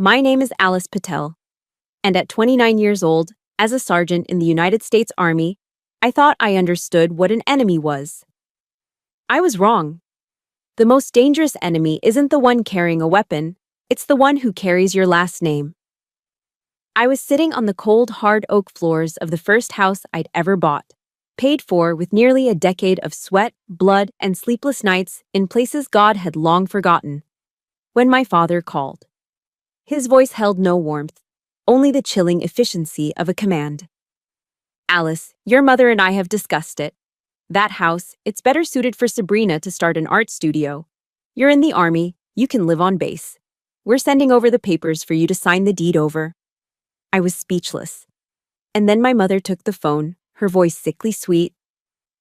My name is Alice Patel, and at 29 years old, as a sergeant in the United States Army, I thought I understood what an enemy was. I was wrong. The most dangerous enemy isn't the one carrying a weapon, it's the one who carries your last name. I was sitting on the cold, hard oak floors of the first house I'd ever bought, paid for with nearly a decade of sweat, blood, and sleepless nights in places God had long forgotten, when my father called. His voice held no warmth, only the chilling efficiency of a command. Alice, your mother and I have discussed it. That house, it's better suited for Sabrina to start an art studio. You're in the Army, you can live on base. We're sending over the papers for you to sign the deed over. I was speechless. And then my mother took the phone, her voice sickly sweet.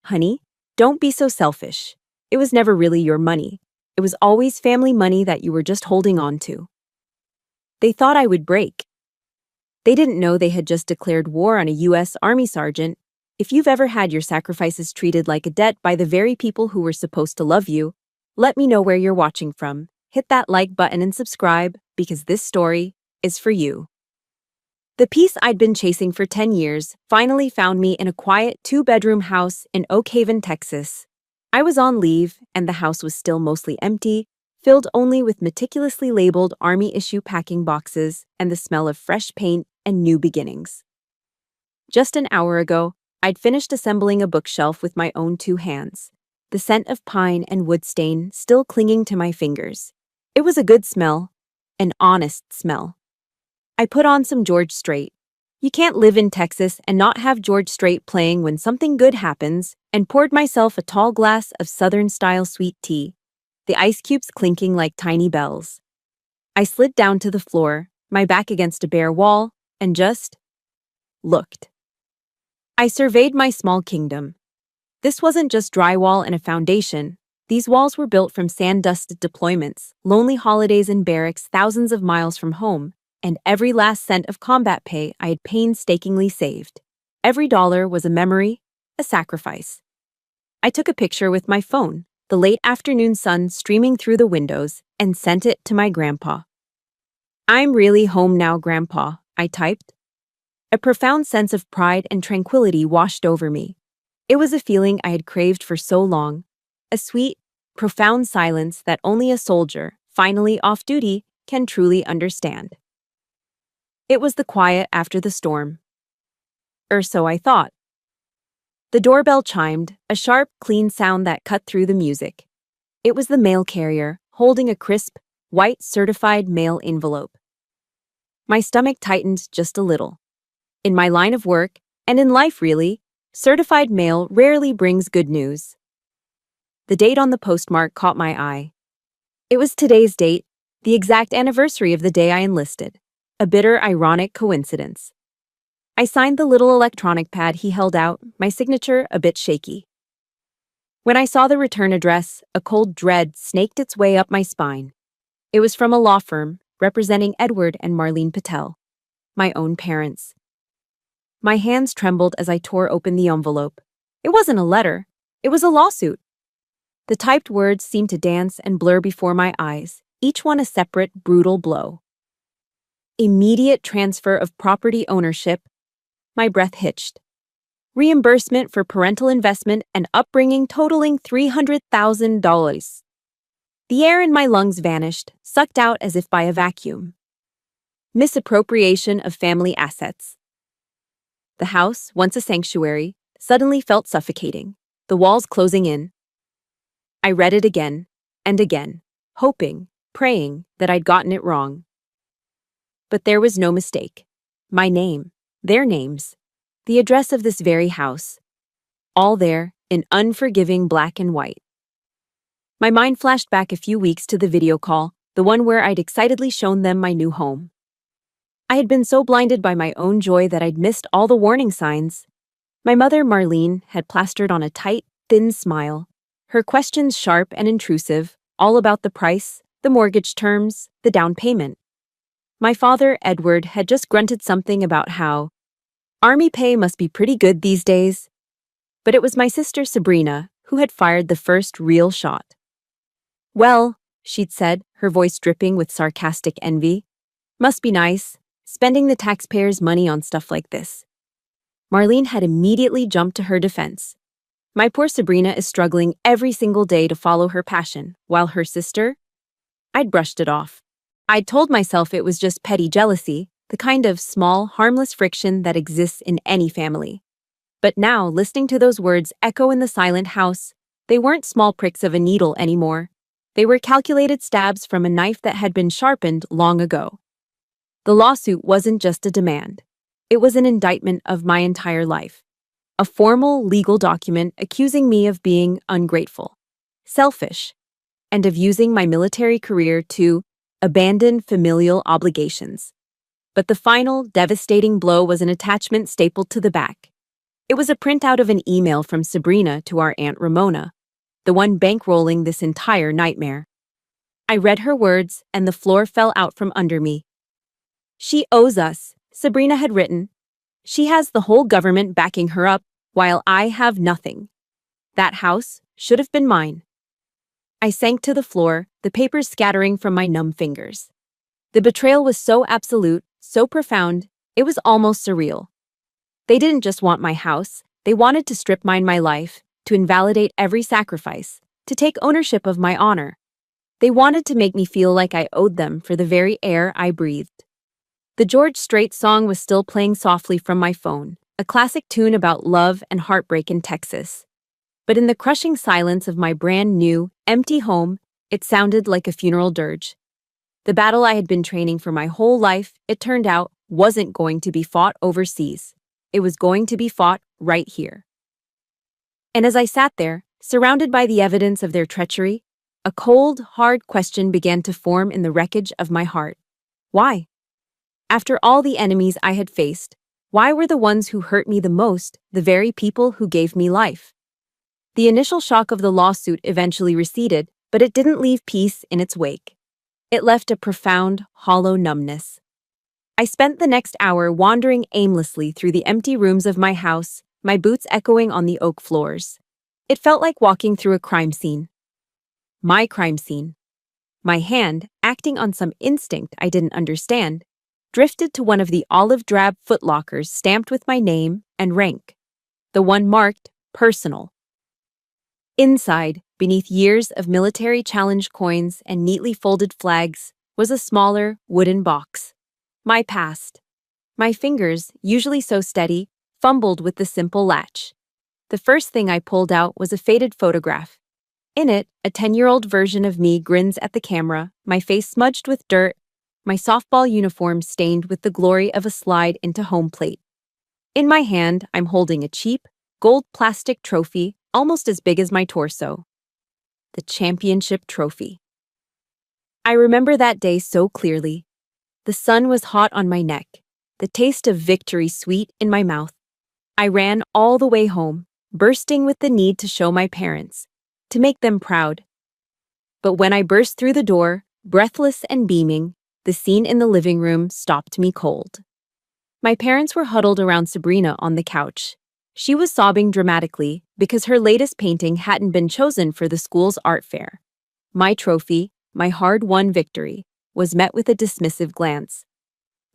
Honey, don't be so selfish. It was never really your money. It was always family money that you were just holding on to. They thought I would break. They didn't know they had just declared war on a U.S. Army sergeant. If you've ever had your sacrifices treated like a debt by the very people who were supposed to love you, let me know where you're watching from. Hit that like button and subscribe, because this story is for you. The peace I'd been chasing for 10 years finally found me in a quiet 2-bedroom house in Oak Haven, Texas. I was on leave, and the house was still mostly empty, filled only with meticulously labeled Army-issue packing boxes and the smell of fresh paint and new beginnings. Just an hour ago, I'd finished assembling a bookshelf with my own 2 hands, the scent of pine and wood stain still clinging to my fingers. It was a good smell, an honest smell. I put on some George Strait. You can't live in Texas and not have George Strait playing when something good happens, and poured myself a tall glass of Southern-style sweet tea, the ice cubes clinking like tiny bells. I slid down to the floor, my back against a bare wall, and just looked. I surveyed my small kingdom. This wasn't just drywall and a foundation. These walls were built from sand-dusted deployments, lonely holidays in barracks thousands of miles from home, and every last cent of combat pay I had painstakingly saved. Every dollar was a memory, a sacrifice. I took a picture with my phone, the late afternoon sun streaming through the windows, and sent it to my grandpa. "I'm really home now, Grandpa," I typed. A profound sense of pride and tranquility washed over me. It was a feeling I had craved for so long, a sweet, profound silence that only a soldier, finally off duty, can truly understand. It was the quiet after the storm. Or so I thought. The doorbell chimed, a sharp, clean sound that cut through the music. It was the mail carrier, holding a crisp, white certified mail envelope. My stomach tightened just a little. In my line of work, and in life really, certified mail rarely brings good news. The date on the postmark caught my eye. It was today's date, the exact anniversary of the day I enlisted. A bitter, ironic coincidence. I signed the little electronic pad he held out, my signature a bit shaky. When I saw the return address, a cold dread snaked its way up my spine. It was from a law firm representing Edward and Marlene Patel, my own parents. My hands trembled as I tore open the envelope. It wasn't a letter, it was a lawsuit. The typed words seemed to dance and blur before my eyes, each one a separate, brutal blow. Immediate transfer of property ownership. My breath hitched. Reimbursement for parental investment and upbringing totaling $300,000. The air in my lungs vanished, sucked out as if by a vacuum. Misappropriation of family assets. The house, once a sanctuary, suddenly felt suffocating, the walls closing in. I read it again and again, hoping, praying that I'd gotten it wrong. But there was no mistake. My name, their names, the address of this very house. All there, in unforgiving black and white. My mind flashed back a few weeks to the video call, the one where I'd excitedly shown them my new home. I had been so blinded by my own joy that I'd missed all the warning signs. My mother, Marlene, had plastered on a tight, thin smile, her questions sharp and intrusive, all about the price, the mortgage terms, the down payment. My father, Edward, had just grunted something about how Army pay must be pretty good these days. But it was my sister Sabrina who had fired the first real shot. "Well," she'd said, her voice dripping with sarcastic envy, Must be nice, spending the taxpayers' money on stuff like this. Marlene had immediately jumped to her defense. My poor Sabrina is struggling every single day to follow her passion, while her sister? I'd brushed it off. I'd told myself it was just petty jealousy, the kind of small, harmless friction that exists in any family. But now, listening to those words echo in the silent house, they weren't small pricks of a needle anymore. They were calculated stabs from a knife that had been sharpened long ago. The lawsuit wasn't just a demand. It was an indictment of my entire life. A formal legal document accusing me of being ungrateful, selfish, and of using my military career to abandon familial obligations. But the final, devastating blow was an attachment stapled to the back. It was a printout of an email from Sabrina to our Aunt Ramona, the one bankrolling this entire nightmare. I read her words, and the floor fell out from under me. "She owes us," Sabrina had written. "She has the whole government backing her up, while I have nothing. That house should have been mine." I sank to the floor, the papers scattering from my numb fingers. The betrayal was so absolute, so profound, it was almost surreal. They didn't just want my house, they wanted to strip mine my life, to invalidate every sacrifice, to take ownership of my honor. They wanted to make me feel like I owed them for the very air I breathed. The George Strait song was still playing softly from my phone, a classic tune about love and heartbreak in Texas. But in the crushing silence of my brand new, empty home, it sounded like a funeral dirge. The battle I had been training for my whole life, it turned out, wasn't going to be fought overseas. It was going to be fought right here. And as I sat there, surrounded by the evidence of their treachery, a cold, hard question began to form in the wreckage of my heart. Why? After all the enemies I had faced, why were the ones who hurt me the most the very people who gave me life? The initial shock of the lawsuit eventually receded, but it didn't leave peace in its wake. It left a profound, hollow numbness. I spent the next hour wandering aimlessly through the empty rooms of my house, my boots echoing on the oak floors. It felt like walking through a crime scene. My crime scene. My hand, acting on some instinct I didn't understand, drifted to one of the olive-drab footlockers stamped with my name and rank, the one marked personal. Inside, beneath years of military challenge coins and neatly folded flags, was a smaller, wooden box. My past. My fingers, usually so steady, fumbled with the simple latch. The first thing I pulled out was a faded photograph. In it, a 10-year-old version of me grins at the camera, my face smudged with dirt, my softball uniform stained with the glory of a slide into home plate. In my hand, I'm holding a cheap, gold plastic trophy almost as big as my torso. The championship trophy. I remember that day so clearly. The sun was hot on my neck, the taste of victory sweet in my mouth. I ran all the way home, bursting with the need to show my parents, to make them proud. But when I burst through the door, breathless and beaming, the scene in the living room stopped me cold. My parents were huddled around Sabrina on the couch. She was sobbing dramatically because her latest painting hadn't been chosen for the school's art fair. My trophy, my hard-won victory, was met with a dismissive glance.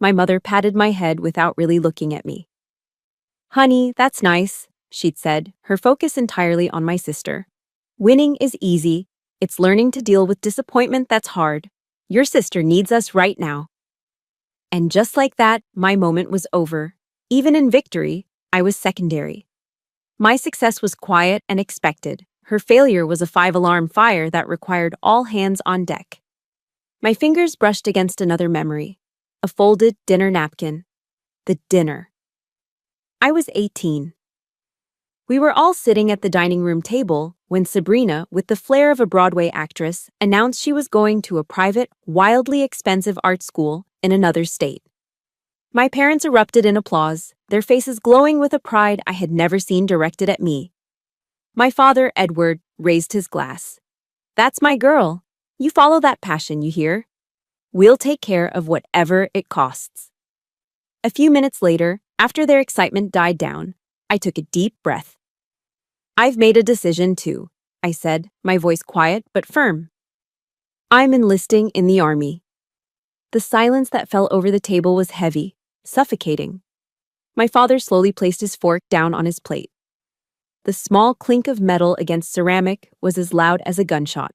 My mother patted my head without really looking at me. "Honey, that's nice," she'd said, her focus entirely on my sister. "Winning is easy. It's learning to deal with disappointment that's hard. Your sister needs us right now." And just like that, my moment was over. Even in victory, I was secondary. My success was quiet and expected. Her failure was a 5-alarm fire that required all hands on deck. My fingers brushed against another memory, a folded dinner napkin. The dinner. I was 18. We were all sitting at the dining room table when Sabrina, with the flair of a Broadway actress, announced she was going to a private, wildly expensive art school in another state. My parents erupted in applause, their faces glowing with a pride I had never seen directed at me. My father, Edward, raised his glass. "That's my girl. You follow that passion, you hear? We'll take care of whatever it costs." A few minutes later, after their excitement died down, I took a deep breath. "I've made a decision too," I said, my voice quiet but firm. "I'm enlisting in the army." The silence that fell over the table was heavy, suffocating. My father slowly placed his fork down on his plate. The small clink of metal against ceramic was as loud as a gunshot.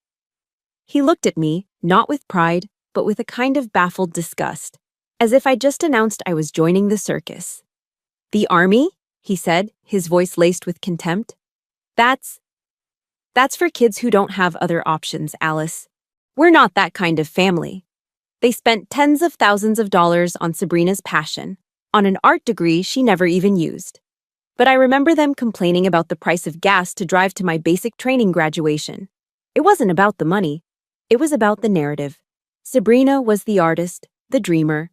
He looked at me, not with pride, but with a kind of baffled disgust, as if I'd just announced I was joining the circus. "The army?" he said, his voice laced with contempt. That's for kids who don't have other options, Alice. We're not that kind of family." They spent tens of thousands of dollars on Sabrina's passion, on an art degree she never even used. But I remember them complaining about the price of gas to drive to my basic training graduation. It wasn't about the money. It was about the narrative. Sabrina was the artist, the dreamer.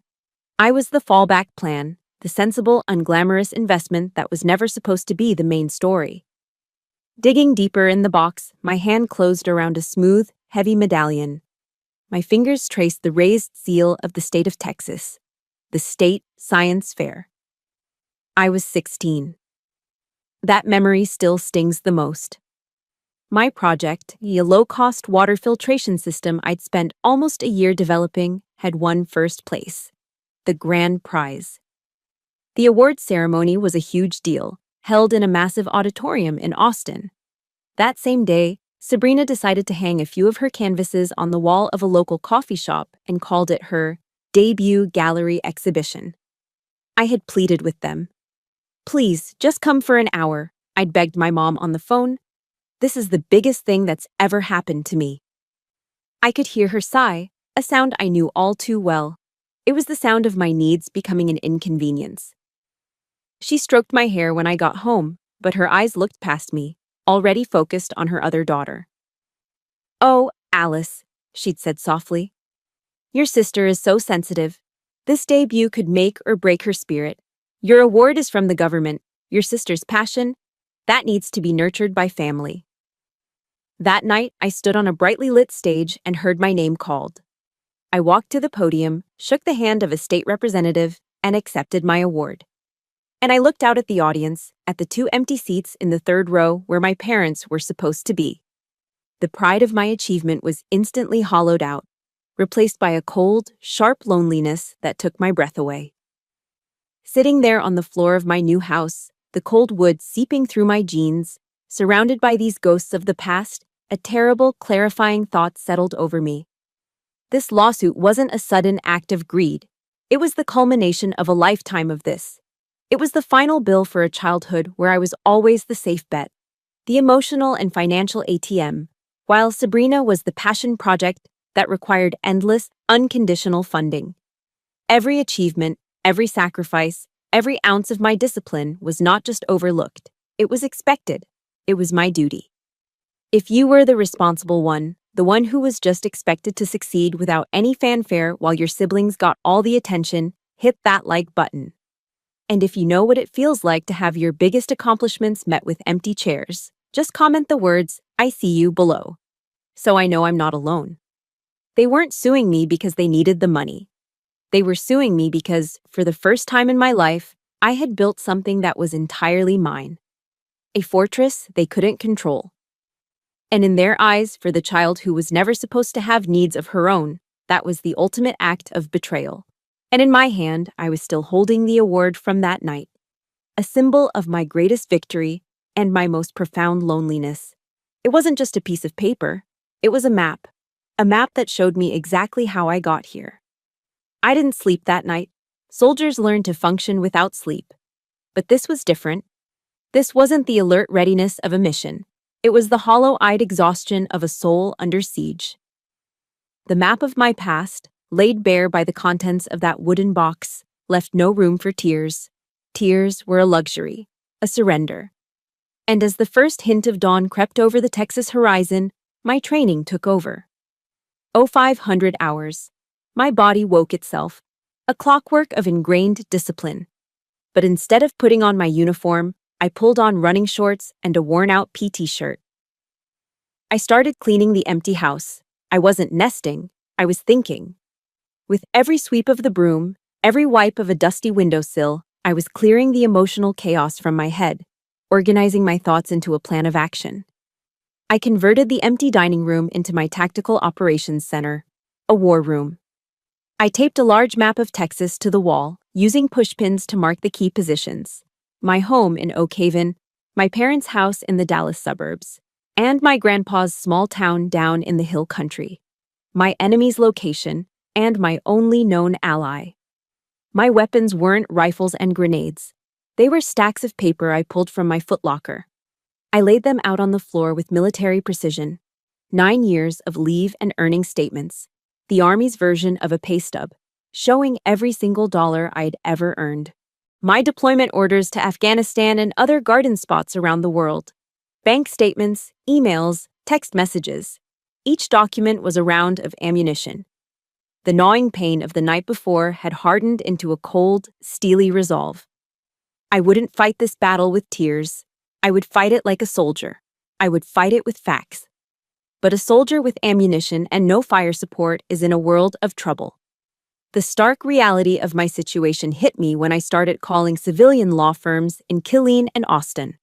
I was the fallback plan, the sensible, unglamorous investment that was never supposed to be the main story. Digging deeper in the box, my hand closed around a smooth, heavy medallion. My fingers traced the raised seal of the state of Texas, the State Science Fair. I was 16. That memory still stings the most. My project, a low-cost water filtration system I'd spent almost a year developing, had won first place. The grand prize. The award ceremony was a huge deal, held in a massive auditorium in Austin. That same day, Sabrina decided to hang a few of her canvases on the wall of a local coffee shop and called it her debut gallery exhibition. I had pleaded with them. "Please, just come for an hour," I'd begged my mom on the phone. "This is the biggest thing that's ever happened to me." I could hear her sigh, a sound I knew all too well. It was the sound of my needs becoming an inconvenience. She stroked my hair when I got home, but her eyes looked past me, already focused on her other daughter. "Oh, Alice," she'd said softly. "Your sister is so sensitive. This debut could make or break her spirit. Your award is from the government. Your sister's passion, that needs to be nurtured by family." That night, I stood on a brightly lit stage and heard my name called. I walked to the podium, shook the hand of a state representative, and accepted my award. And I looked out at the audience, at the 2 empty seats in the 3rd row where my parents were supposed to be. The pride of my achievement was instantly hollowed out, replaced by a cold, sharp loneliness that took my breath away. Sitting there on the floor of my new house, the cold wood seeping through my jeans, surrounded by these ghosts of the past, a terrible, clarifying thought settled over me. This lawsuit wasn't a sudden act of greed. It was the culmination of a lifetime of this. It was the final bill for a childhood where I was always the safe bet, the emotional and financial ATM, while Sabrina was the passion project that required endless, unconditional funding. Every achievement, every sacrifice, every ounce of my discipline was not just overlooked. It was expected. It was my duty. If you were the responsible one, the one who was just expected to succeed without any fanfare while your siblings got all the attention, hit that like button. And if you know what it feels like to have your biggest accomplishments met with empty chairs, just comment the words, "I see you," below. So I know I'm not alone. They weren't suing me because they needed the money. They were suing me because, for the first time in my life, I had built something that was entirely mine. A fortress they couldn't control. And in their eyes, for the child who was never supposed to have needs of her own, that was the ultimate act of betrayal. And in my hand, I was still holding the award from that night, a symbol of my greatest victory and my most profound loneliness. It wasn't just a piece of paper. It was a map that showed me exactly how I got here. I didn't sleep that night. Soldiers learn to function without sleep. But this was different. This wasn't the alert readiness of a mission. It was the hollow-eyed exhaustion of a soul under siege. The map of my past, laid bare by the contents of that wooden box, left no room for tears. Tears were a luxury, a surrender. And as the first hint of dawn crept over the Texas horizon, my training took over. 500 hours. My body woke itself, a clockwork of ingrained discipline. But instead of putting on my uniform, I pulled on running shorts and a worn-out PT shirt. I started cleaning the empty house. I wasn't nesting, I was thinking. With every sweep of the broom, every wipe of a dusty windowsill, I was clearing the emotional chaos from my head, organizing my thoughts into a plan of action. I converted the empty dining room into my tactical operations center, a war room. I taped a large map of Texas to the wall, using pushpins to mark the key positions. My home in Oak Haven, my parents' house in the Dallas suburbs, and my grandpa's small town down in the hill country. My enemy's location, and my only known ally. My weapons weren't rifles and grenades. They were stacks of paper I pulled from my footlocker. I laid them out on the floor with military precision. 9 years of leave and earning statements, the Army's version of a pay stub, showing every single dollar I'd ever earned. My deployment orders to Afghanistan and other garden spots around the world. Bank statements, emails, text messages. Each document was a round of ammunition. The gnawing pain of the night before had hardened into a cold, steely resolve. I wouldn't fight this battle with tears. I would fight it like a soldier. I would fight it with facts. But a soldier with ammunition and no fire support is in a world of trouble. The stark reality of my situation hit me when I started calling civilian law firms in Killeen and Austin.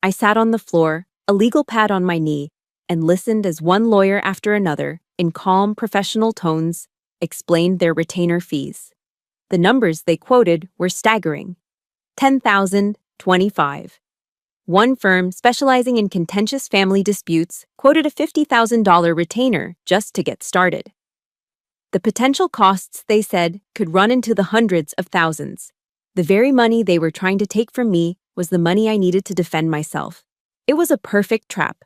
I sat on the floor, a legal pad on my knee, and listened as one lawyer after another, in calm, professional tones, explained their retainer fees. The numbers they quoted were staggering. $10,000, $25,000. One firm specializing in contentious family disputes quoted a $50,000 retainer just to get started. The potential costs, they said, could run into the hundreds of thousands. The very money they were trying to take from me was the money I needed to defend myself. It was a perfect trap,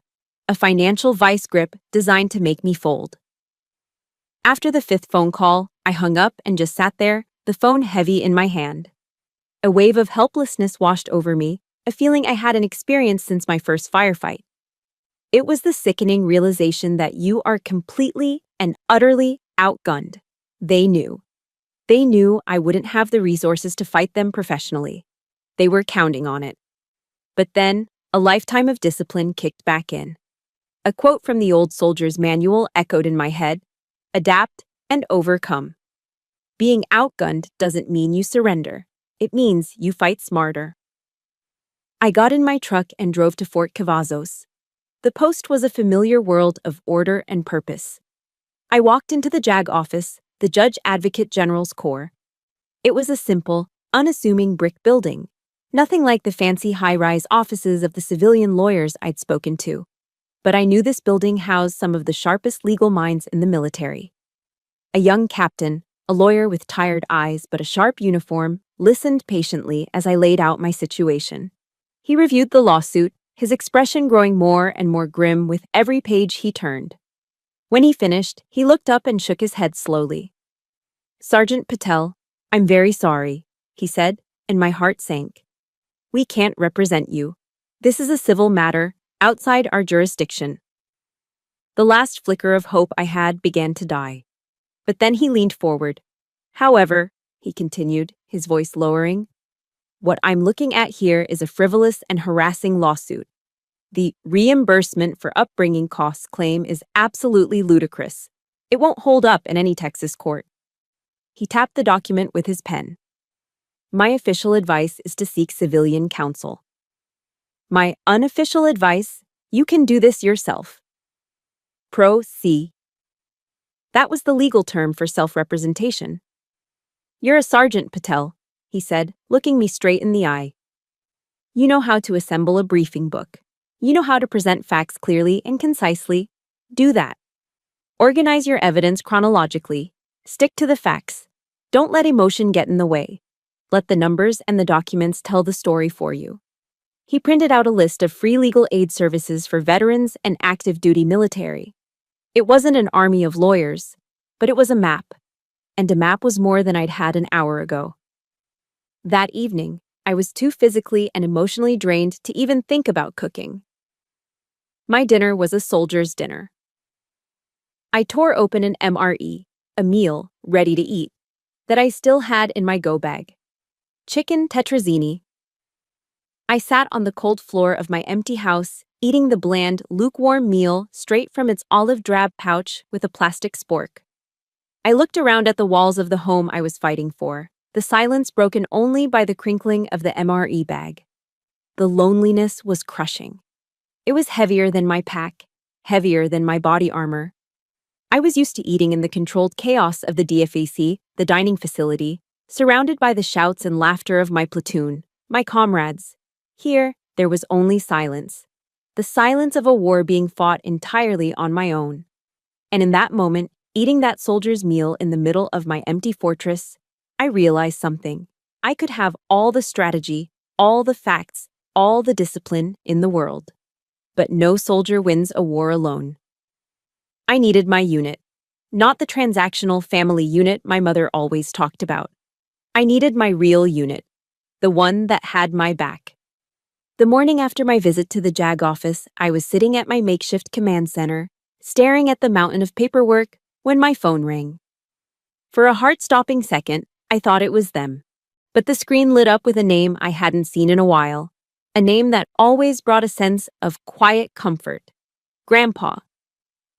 a financial vice grip designed to make me fold. After the 5th phone call, I hung up and just sat there, the phone heavy in my hand. A wave of helplessness washed over me, a feeling I hadn't experienced since my first firefight. It was the sickening realization that you are completely and utterly outgunned. They knew. They knew I wouldn't have the resources to fight them professionally. They were counting on it. But then, a lifetime of discipline kicked back in. A quote from the old soldier's manual echoed in my head: adapt and overcome. Being outgunned doesn't mean you surrender. It means you fight smarter. I got in my truck and drove to Fort Cavazos. The post was a familiar world of order and purpose. I walked into the JAG office, the Judge Advocate General's Corps. It was a simple, unassuming brick building, nothing like the fancy high-rise offices of the civilian lawyers I'd spoken to. But I knew this building housed some of the sharpest legal minds in the military. A young captain, a lawyer with tired eyes but a sharp uniform, listened patiently as I laid out my situation. He reviewed the lawsuit, his expression growing more and more grim with every page he turned. When he finished, he looked up and shook his head slowly. "Sergeant Patel, I'm very sorry," he said, and my heart sank. "We can't represent you. This is a civil matter, outside our jurisdiction." The last flicker of hope I had began to die. But then he leaned forward. "However," he continued, his voice lowering, "what I'm looking at here is a frivolous and harassing lawsuit. The reimbursement for upbringing costs claim is absolutely ludicrous. It won't hold up in any Texas court." He tapped the document with his pen. "My official advice is to seek civilian counsel. My unofficial advice, you can do this yourself. Pro se." That was the legal term for self-representation. "You're a Sergeant Patel," he said, looking me straight in the eye. "You know how to assemble a briefing book. You know how to present facts clearly and concisely. Do that. Organize your evidence chronologically. Stick to the facts. Don't let emotion get in the way. Let the numbers and the documents tell the story for you." He printed out a list of free legal aid services for veterans and active duty military. It wasn't an army of lawyers, but it was a map. And a map was more than I'd had an hour ago. That evening, I was too physically and emotionally drained to even think about cooking. My dinner was a soldier's dinner. I tore open an MRE, a meal, ready to eat, that I still had in my go bag. Chicken tetrazzini. I sat on the cold floor of my empty house, eating the bland, lukewarm meal straight from its olive drab pouch with a plastic spork. I looked around at the walls of the home I was fighting for, the silence broken only by the crinkling of the MRE bag. The loneliness was crushing. It was heavier than my pack, heavier than my body armor. I was used to eating in the controlled chaos of the DFAC, the dining facility, surrounded by the shouts and laughter of my platoon, my comrades. Here, there was only silence. The silence of a war being fought entirely on my own. And in that moment, eating that soldier's meal in the middle of my empty fortress, I realized something. I could have all the strategy, all the facts, all the discipline in the world. But no soldier wins a war alone. I needed my unit. Not the transactional family unit my mother always talked about. I needed my real unit. The one that had my back. The morning after my visit to the JAG office, I was sitting at my makeshift command center, staring at the mountain of paperwork, when my phone rang. For a heart-stopping second, I thought it was them. But the screen lit up with a name I hadn't seen in a while. A name that always brought a sense of quiet comfort. Grandpa.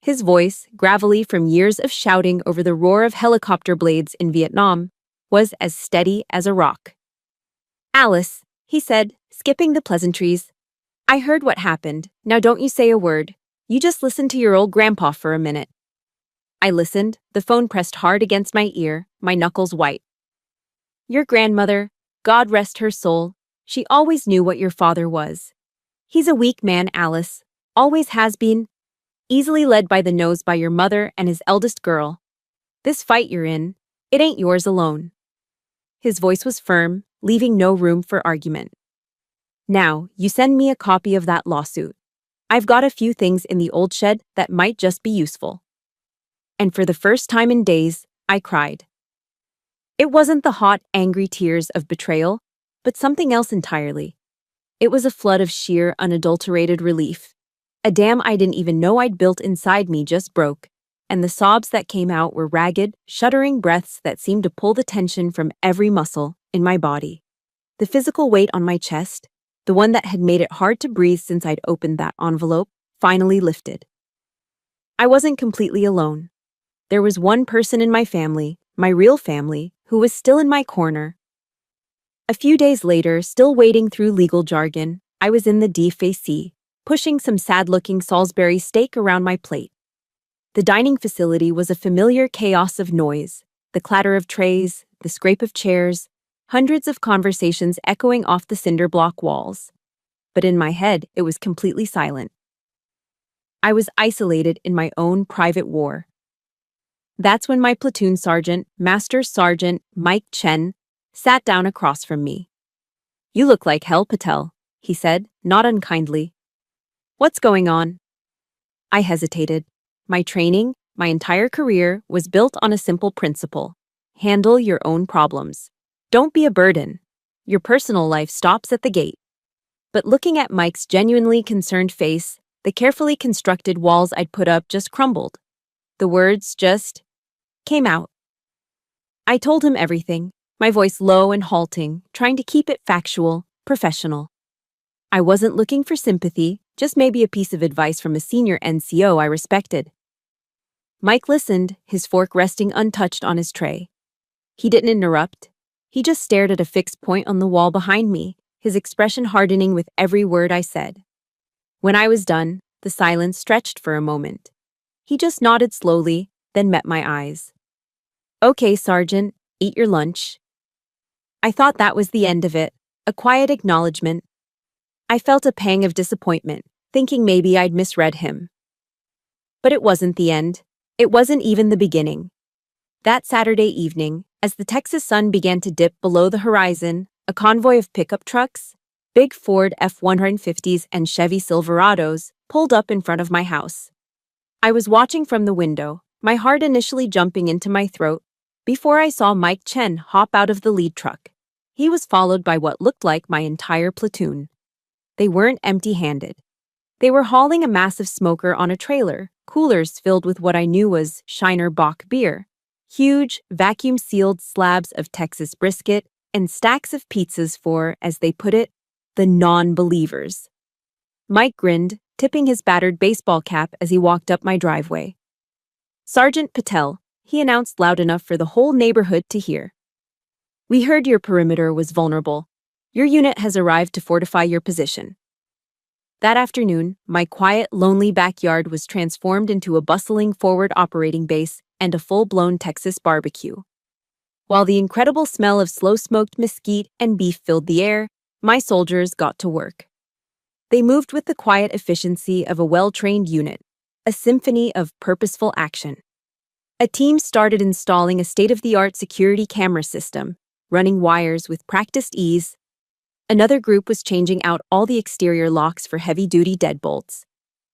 His voice, gravelly from years of shouting over the roar of helicopter blades in Vietnam, was as steady as a rock. "Alice," he said, skipping the pleasantries. "I heard what happened. Now don't you say a word. You just listen to your old grandpa for a minute." I listened, the phone pressed hard against my ear, my knuckles white. "Your grandmother, God rest her soul, she always knew what your father was. He's a weak man, Alice, always has been, easily led by the nose by your mother and his eldest girl. This fight you're in, it ain't yours alone." His voice was firm, leaving no room for argument. "Now, you send me a copy of that lawsuit. I've got a few things in the old shed that might just be useful." And for the first time in days, I cried. It wasn't the hot, angry tears of betrayal, but something else entirely. It was a flood of sheer, unadulterated relief. A dam I didn't even know I'd built inside me just broke, and the sobs that came out were ragged, shuddering breaths that seemed to pull the tension from every muscle in my body. The physical weight on my chest, the one that had made it hard to breathe since I'd opened that envelope, finally lifted. I wasn't completely alone. There was one person in my family, my real family, who was still in my corner. A few days later, still wading through legal jargon, I was in the DFAC, pushing some sad-looking Salisbury steak around my plate. The dining facility was a familiar chaos of noise, the clatter of trays, the scrape of chairs, hundreds of conversations echoing off the cinder block walls. But in my head, it was completely silent. I was isolated in my own private war. That's when my platoon sergeant, Master Sergeant Mike Chen, sat down across from me. "You look like hell, Patel," he said, not unkindly. "What's going on?" I hesitated. My training, my entire career, was built on a simple principle. Handle your own problems. Don't be a burden. Your personal life stops at the gate. But looking at Mike's genuinely concerned face, the carefully constructed walls I'd put up just crumbled. The words just came out. I told him everything, my voice low and halting, trying to keep it factual, professional. I wasn't looking for sympathy, just maybe a piece of advice from a senior NCO I respected. Mike listened, his fork resting untouched on his tray. He didn't interrupt. He just stared at a fixed point on the wall behind me, his expression hardening with every word I said. When I was done, the silence stretched for a moment. He just nodded slowly, then met my eyes. "Okay, Sergeant, eat your lunch." I thought that was the end of it, a quiet acknowledgement. I felt a pang of disappointment, thinking maybe I'd misread him. But it wasn't the end. It wasn't even the beginning. That Saturday evening, as the Texas sun began to dip below the horizon, a convoy of pickup trucks, big Ford F-150s and Chevy Silverados, pulled up in front of my house. I was watching from the window, my heart initially jumping into my throat, before I saw Mike Chen hop out of the lead truck. He was followed by what looked like my entire platoon. They weren't empty-handed. They were hauling a massive smoker on a trailer, coolers filled with what I knew was Shiner Bock beer, huge, vacuum-sealed slabs of Texas brisket, and stacks of pizzas for, as they put it, the non-believers. Mike grinned, tipping his battered baseball cap as he walked up my driveway. "Sergeant Patel," he announced loud enough for the whole neighborhood to hear. "We heard your perimeter was vulnerable. Your unit has arrived to fortify your position." That afternoon, my quiet, lonely backyard was transformed into a bustling forward operating base and a full-blown Texas barbecue. While the incredible smell of slow-smoked mesquite and beef filled the air, my soldiers got to work. They moved with the quiet efficiency of a well-trained unit, a symphony of purposeful action. A team started installing a state-of-the-art security camera system, running wires with practiced ease. Another group was changing out all the exterior locks for heavy-duty deadbolts.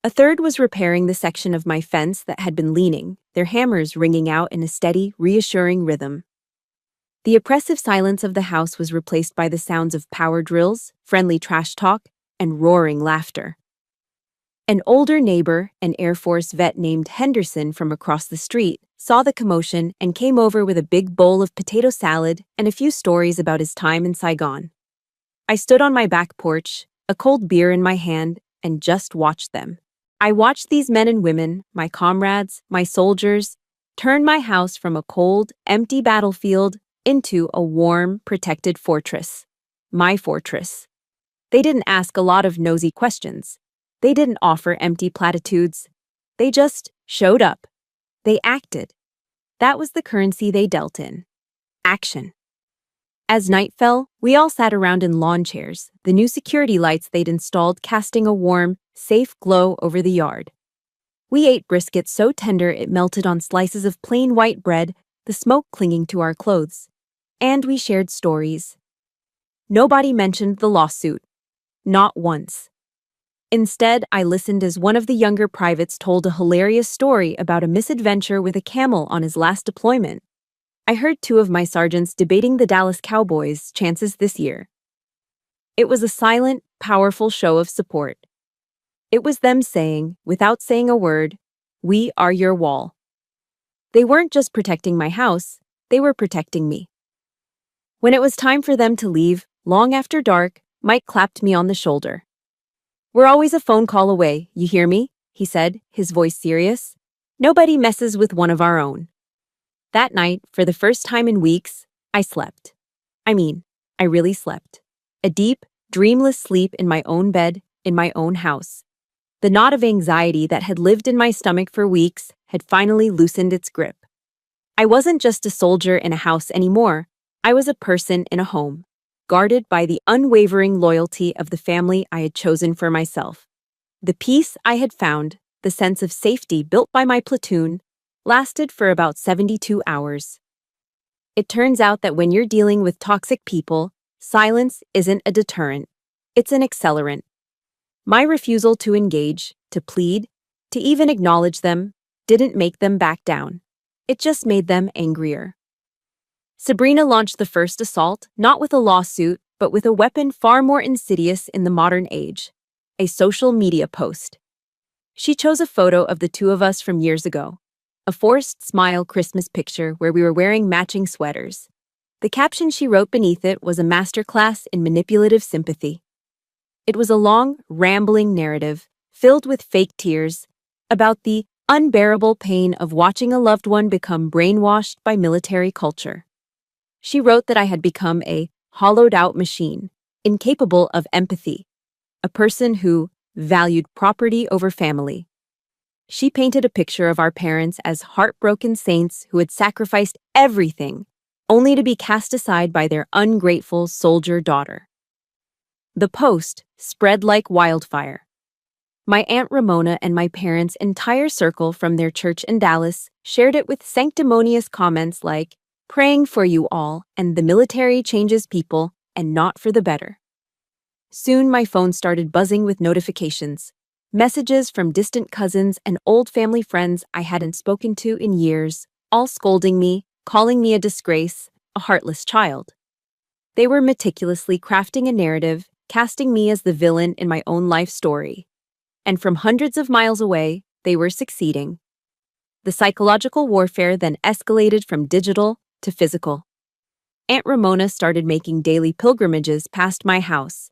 A third was repairing the section of my fence that had been leaning, their hammers ringing out in a steady, reassuring rhythm. The oppressive silence of the house was replaced by the sounds of power drills, friendly trash talk, and roaring laughter. An older neighbor, an Air Force vet named Henderson from across the street, saw the commotion and came over with a big bowl of potato salad and a few stories about his time in Saigon. I stood on my back porch, a cold beer in my hand, and just watched them. I watched these men and women, my comrades, my soldiers, turn my house from a cold, empty battlefield into a warm, protected fortress. My fortress. They didn't ask a lot of nosy questions. They didn't offer empty platitudes. They just showed up. They acted. That was the currency they dealt in. Action. As night fell, we all sat around in lawn chairs, the new security lights they'd installed casting a warm, safe glow over the yard. We ate brisket so tender it melted on slices of plain white bread, the smoke clinging to our clothes. And we shared stories. Nobody mentioned the lawsuit. Not once. Instead, I listened as one of the younger privates told a hilarious story about a misadventure with a camel on his last deployment. I heard two of my sergeants debating the Dallas Cowboys' chances this year. It was a silent, powerful show of support. It was them saying, without saying a word, "We are your wall." They weren't just protecting my house, they were protecting me. When it was time for them to leave, long after dark, Mike clapped me on the shoulder. "We're always a phone call away, you hear me?" he said, his voice serious. "Nobody messes with one of our own." That night, for the first time in weeks, I slept. I really slept. A deep, dreamless sleep in my own bed, in my own house. The knot of anxiety that had lived in my stomach for weeks had finally loosened its grip. I wasn't just a soldier in a house anymore. I was a person in a home, guarded by the unwavering loyalty of the family I had chosen for myself. The peace I had found, the sense of safety built by my platoon, lasted for about 72 hours. It turns out that when you're dealing with toxic people, silence isn't a deterrent, it's an accelerant. My refusal to engage, to plead, to even acknowledge them, didn't make them back down. It just made them angrier. Sabrina launched the first assault, not with a lawsuit, but with a weapon far more insidious in the modern age: a social media post. She chose a photo of the two of us from years ago, a forced smile Christmas picture where we were wearing matching sweaters. The caption she wrote beneath it was a masterclass in manipulative sympathy. It was a long, rambling narrative, filled with fake tears, about the unbearable pain of watching a loved one become brainwashed by military culture. She wrote that I had become a hollowed-out machine, incapable of empathy, a person who valued property over family. She painted a picture of our parents as heartbroken saints who had sacrificed everything, only to be cast aside by their ungrateful soldier daughter. The post spread like wildfire. My Aunt Ramona and my parents' entire circle from their church in Dallas shared it with sanctimonious comments like, "Praying for you all, and the military changes people, and not for the better." Soon my phone started buzzing with notifications. Messages from distant cousins and old family friends I hadn't spoken to in years, all scolding me, calling me a disgrace, a heartless child. They were meticulously crafting a narrative, casting me as the villain in my own life story. And from hundreds of miles away, they were succeeding. The psychological warfare then escalated from digital to physical. Aunt Ramona started making daily pilgrimages past my house.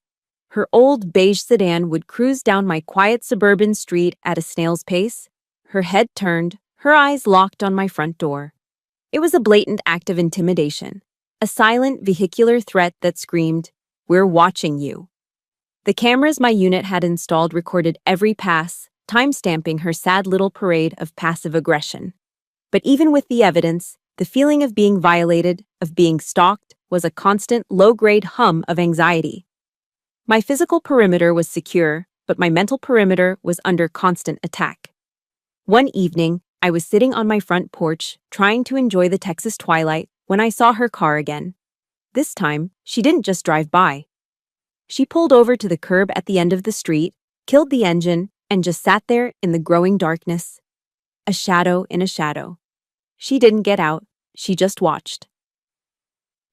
Her old beige sedan would cruise down my quiet suburban street at a snail's pace, her head turned, her eyes locked on my front door. It was a blatant act of intimidation, a silent vehicular threat that screamed, "We're watching you." The cameras my unit had installed recorded every pass, time-stamping her sad little parade of passive aggression. But even with the evidence, the feeling of being violated, of being stalked, was a constant, low-grade hum of anxiety. My physical perimeter was secure, but my mental perimeter was under constant attack. One evening, I was sitting on my front porch, trying to enjoy the Texas twilight, when I saw her car again. This time, she didn't just drive by. She pulled over to the curb at the end of the street, killed the engine, and just sat there in the growing darkness. A shadow in a shadow. She didn't get out, she just watched.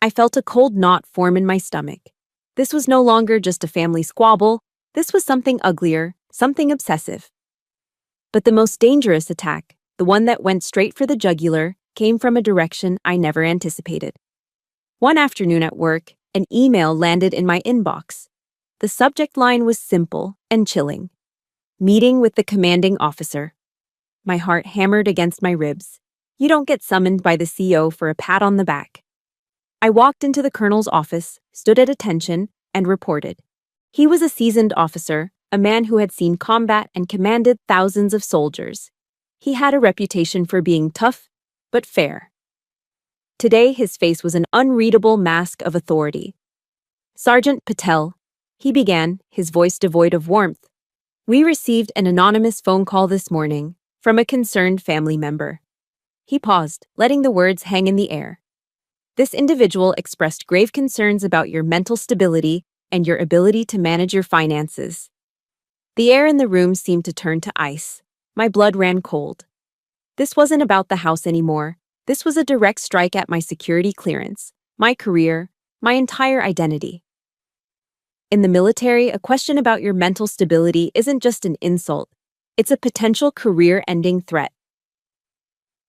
I felt a cold knot form in my stomach. This was no longer just a family squabble, this was something uglier, something obsessive. But the most dangerous attack, the one that went straight for the jugular, came from a direction I never anticipated. One afternoon at work, an email landed in my inbox. The subject line was simple and chilling. Meeting with the commanding officer. My heart hammered against my ribs. You don't get summoned by the CO for a pat on the back. I walked into the colonel's office, stood at attention, and reported. He was a seasoned officer, a man who had seen combat and commanded thousands of soldiers. He had a reputation for being tough, but fair. Today, his face was an unreadable mask of authority. Sergeant Patel, he began, his voice devoid of warmth. We received an anonymous phone call this morning from a concerned family member. He paused, letting the words hang in the air. This individual expressed grave concerns about your mental stability and your ability to manage your finances. The air in the room seemed to turn to ice. My blood ran cold. This wasn't about the house anymore. This was a direct strike at my security clearance, my career, my entire identity. In the military, a question about your mental stability isn't just an insult. It's a potential career-ending threat.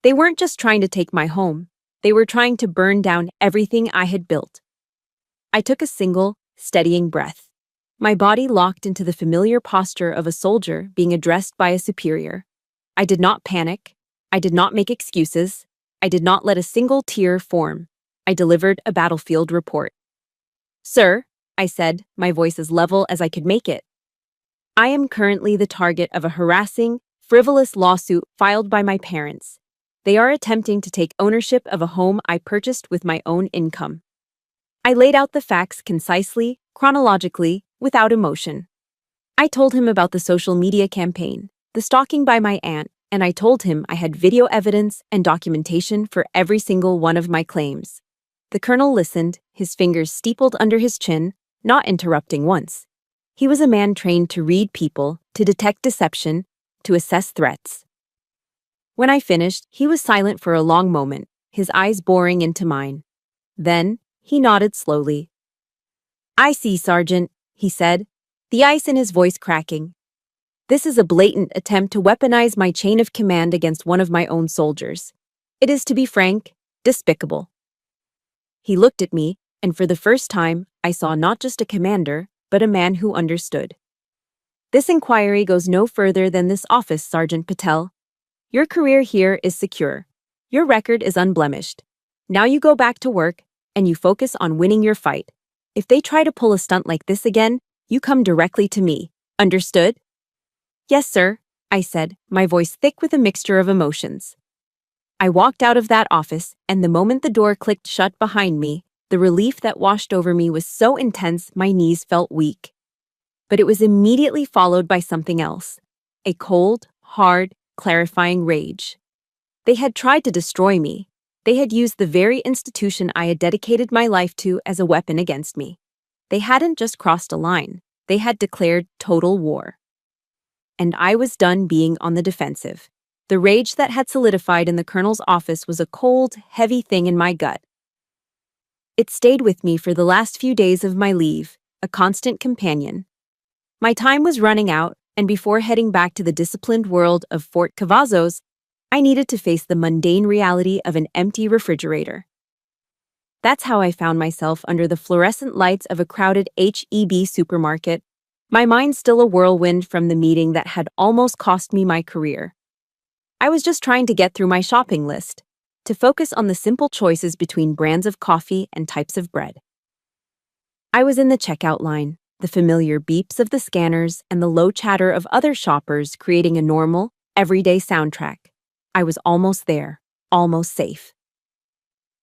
They weren't just trying to take my home. They were trying to burn down everything I had built. I took a single, steadying breath. My body locked into the familiar posture of a soldier being addressed by a superior. I did not panic. I did not make excuses. I did not let a single tear form. I delivered a battlefield report. Sir, I said, my voice as level as I could make it. I am currently the target of a harassing, frivolous lawsuit filed by my parents. They are attempting to take ownership of a home I purchased with my own income. I laid out the facts concisely, chronologically, without emotion. I told him about the social media campaign, the stalking by my aunt, and I told him I had video evidence and documentation for every single one of my claims. The colonel listened, his fingers steepled under his chin, not interrupting once. He was a man trained to read people, to detect deception, to assess threats. When I finished, he was silent for a long moment, his eyes boring into mine. Then, he nodded slowly. I see, Sergeant, he said, the ice in his voice cracking. This is a blatant attempt to weaponize my chain of command against one of my own soldiers. It is, to be frank, despicable. He looked at me, and for the first time, I saw not just a commander, but a man who understood. This inquiry goes no further than this office, Sergeant Patel. Your career here is secure. Your record is unblemished. Now you go back to work, and you focus on winning your fight. If they try to pull a stunt like this again, you come directly to me. Understood? Yes, sir, I said, my voice thick with a mixture of emotions. I walked out of that office, and the moment the door clicked shut behind me, the relief that washed over me was so intense my knees felt weak. But it was immediately followed by something else. A cold, hard, clarifying rage. They had tried to destroy me. They had used the very institution I had dedicated my life to as a weapon against me. They hadn't just crossed a line. They had declared total war. And I was done being on the defensive. The rage that had solidified in the colonel's office was a cold, heavy thing in my gut. It stayed with me for the last few days of my leave, a constant companion. My time was running out, and before heading back to the disciplined world of Fort Cavazos, I needed to face the mundane reality of an empty refrigerator. That's how I found myself under the fluorescent lights of a crowded H-E-B supermarket, my mind still a whirlwind from the meeting that had almost cost me my career. I was just trying to get through my shopping list, to focus on the simple choices between brands of coffee and types of bread. I was in the checkout line, the familiar beeps of the scanners and the low chatter of other shoppers creating a normal, everyday soundtrack. I was almost there, almost safe.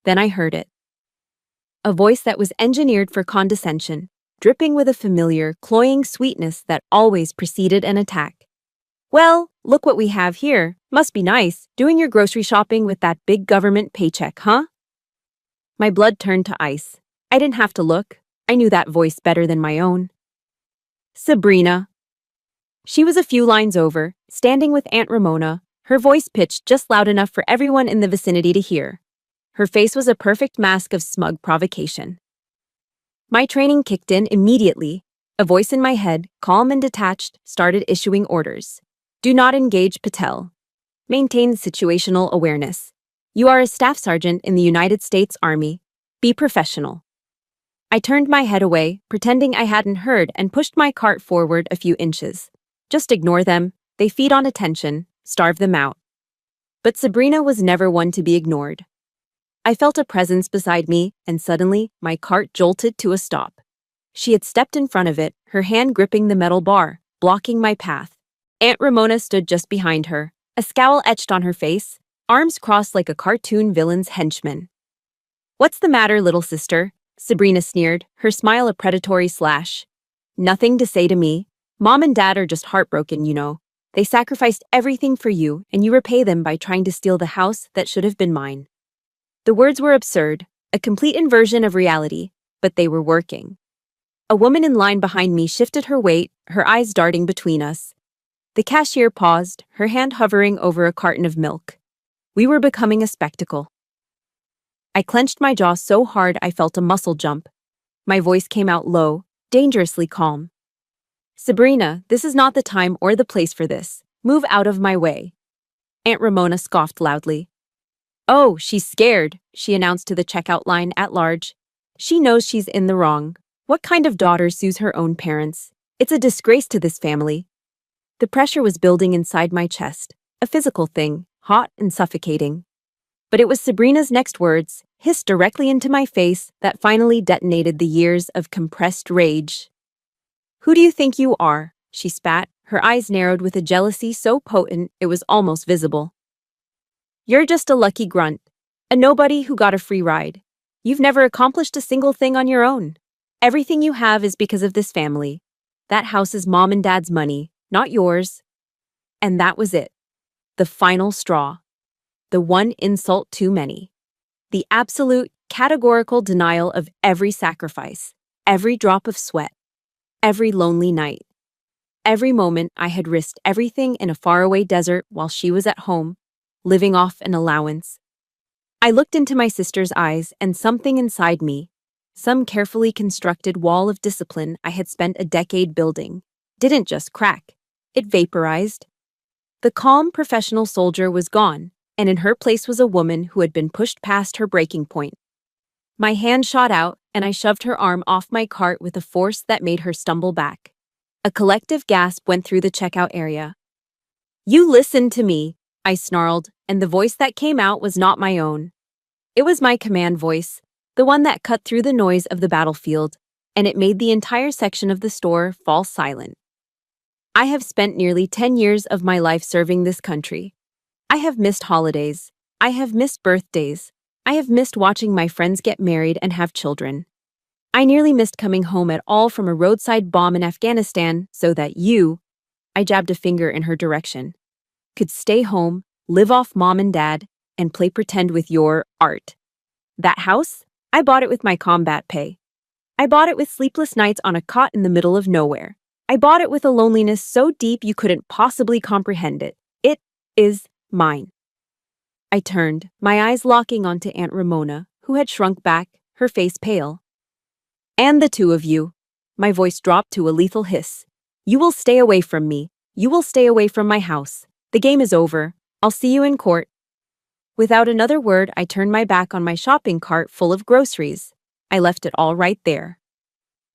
Then I heard it. A voice that was engineered for condescension, dripping with a familiar, cloying sweetness that always preceded an attack. Well, look what we have here. Must be nice, doing your grocery shopping with that big government paycheck, huh? My blood turned to ice. I didn't have to look. I knew that voice better than my own. Sabrina. She was a few lines over, standing with Aunt Ramona, her voice pitched just loud enough for everyone in the vicinity to hear. Her face was a perfect mask of smug provocation. My training kicked in immediately. A voice in my head, calm and detached, started issuing orders. Do not engage Patel. Maintain situational awareness. You are a staff sergeant in the United States Army. Be professional. I turned my head away, pretending I hadn't heard, and pushed my cart forward a few inches. Just ignore them. They feed on attention. Starve them out. But Sabrina was never one to be ignored. I felt a presence beside me, and suddenly, my cart jolted to a stop. She had stepped in front of it, her hand gripping the metal bar, blocking my path. Aunt Ramona stood just behind her, a scowl etched on her face, arms crossed like a cartoon villain's henchman. What's the matter, little sister? Sabrina sneered, her smile a predatory slash. Nothing to say to me. Mom and Dad are just heartbroken, you know. They sacrificed everything for you, and you repay them by trying to steal the house that should have been mine. The words were absurd, a complete inversion of reality, but they were working. A woman in line behind me shifted her weight, her eyes darting between us. The cashier paused, her hand hovering over a carton of milk. We were becoming a spectacle. I clenched my jaw so hard I felt a muscle jump. My voice came out low, dangerously calm. Sabrina, this is not the time or the place for this. Move out of my way. Aunt Ramona scoffed loudly. Oh, she's scared, she announced to the checkout line at large. She knows she's in the wrong. What kind of daughter sues her own parents? It's a disgrace to this family. The pressure was building inside my chest, a physical thing, hot and suffocating. But it was Sabrina's next words, hissed directly into my face, that finally detonated the years of compressed rage. Who do you think you are? She spat, her eyes narrowed with a jealousy so potent it was almost visible. You're just a lucky grunt, a nobody who got a free ride. You've never accomplished a single thing on your own. Everything you have is because of this family. That house is Mom and Dad's money, not yours. And that was it. The final straw. The one insult too many. The absolute, categorical denial of every sacrifice, every drop of sweat, every lonely night. Every moment I had risked everything in a faraway desert while she was at home, living off an allowance. I looked into my sister's eyes, and something inside me, some carefully constructed wall of discipline I had spent a decade building, didn't just crack. It vaporized. The calm, professional soldier was gone, and in her place was a woman who had been pushed past her breaking point. My hand shot out, and I shoved her arm off my cart with a force that made her stumble back. A collective gasp went through the checkout area. You listen to me, I snarled, and the voice that came out was not my own. It was my command voice, the one that cut through the noise of the battlefield, and it made the entire section of the store fall silent. I have spent nearly 10 years of my life serving this country. I have missed holidays. I have missed birthdays. I have missed watching my friends get married and have children. I nearly missed coming home at all from a roadside bomb in Afghanistan so that you, I jabbed a finger in her direction, could stay home, live off Mom and Dad, and play pretend with your art. That house? I bought it with my combat pay. I bought it with sleepless nights on a cot in the middle of nowhere. I bought it with a loneliness so deep you couldn't possibly comprehend it. It is mine. I turned, my eyes locking onto Aunt Ramona, who had shrunk back, her face pale. And the two of you. My voice dropped to a lethal hiss. You will stay away from me. You will stay away from my house. The game is over. I'll see you in court. Without another word, I turned my back on my shopping cart full of groceries. I left it all right there.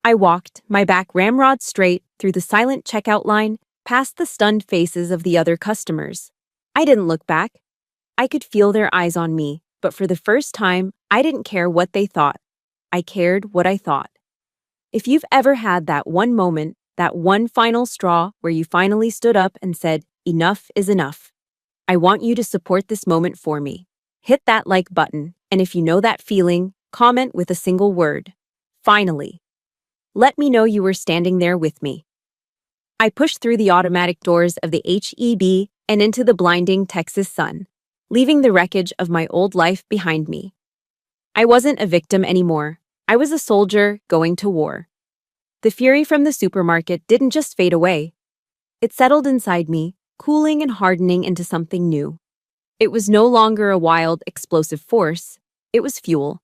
I walked, my back ramrod straight, through the silent checkout line, past the stunned faces of the other customers. I didn't look back. I could feel their eyes on me, but for the first time, I didn't care what they thought. I cared what I thought. If you've ever had that one moment, that one final straw where you finally stood up and said, enough is enough, I want you to support this moment for me. Hit that like button, and if you know that feeling, comment with a single word. Finally. Let me know you were standing there with me. I pushed through the automatic doors of the HEB and into the blinding Texas sun, leaving the wreckage of my old life behind me. I wasn't a victim anymore. I was a soldier going to war. The fury from the supermarket didn't just fade away. It settled inside me, cooling and hardening into something new. It was no longer a wild, explosive force. It was fuel.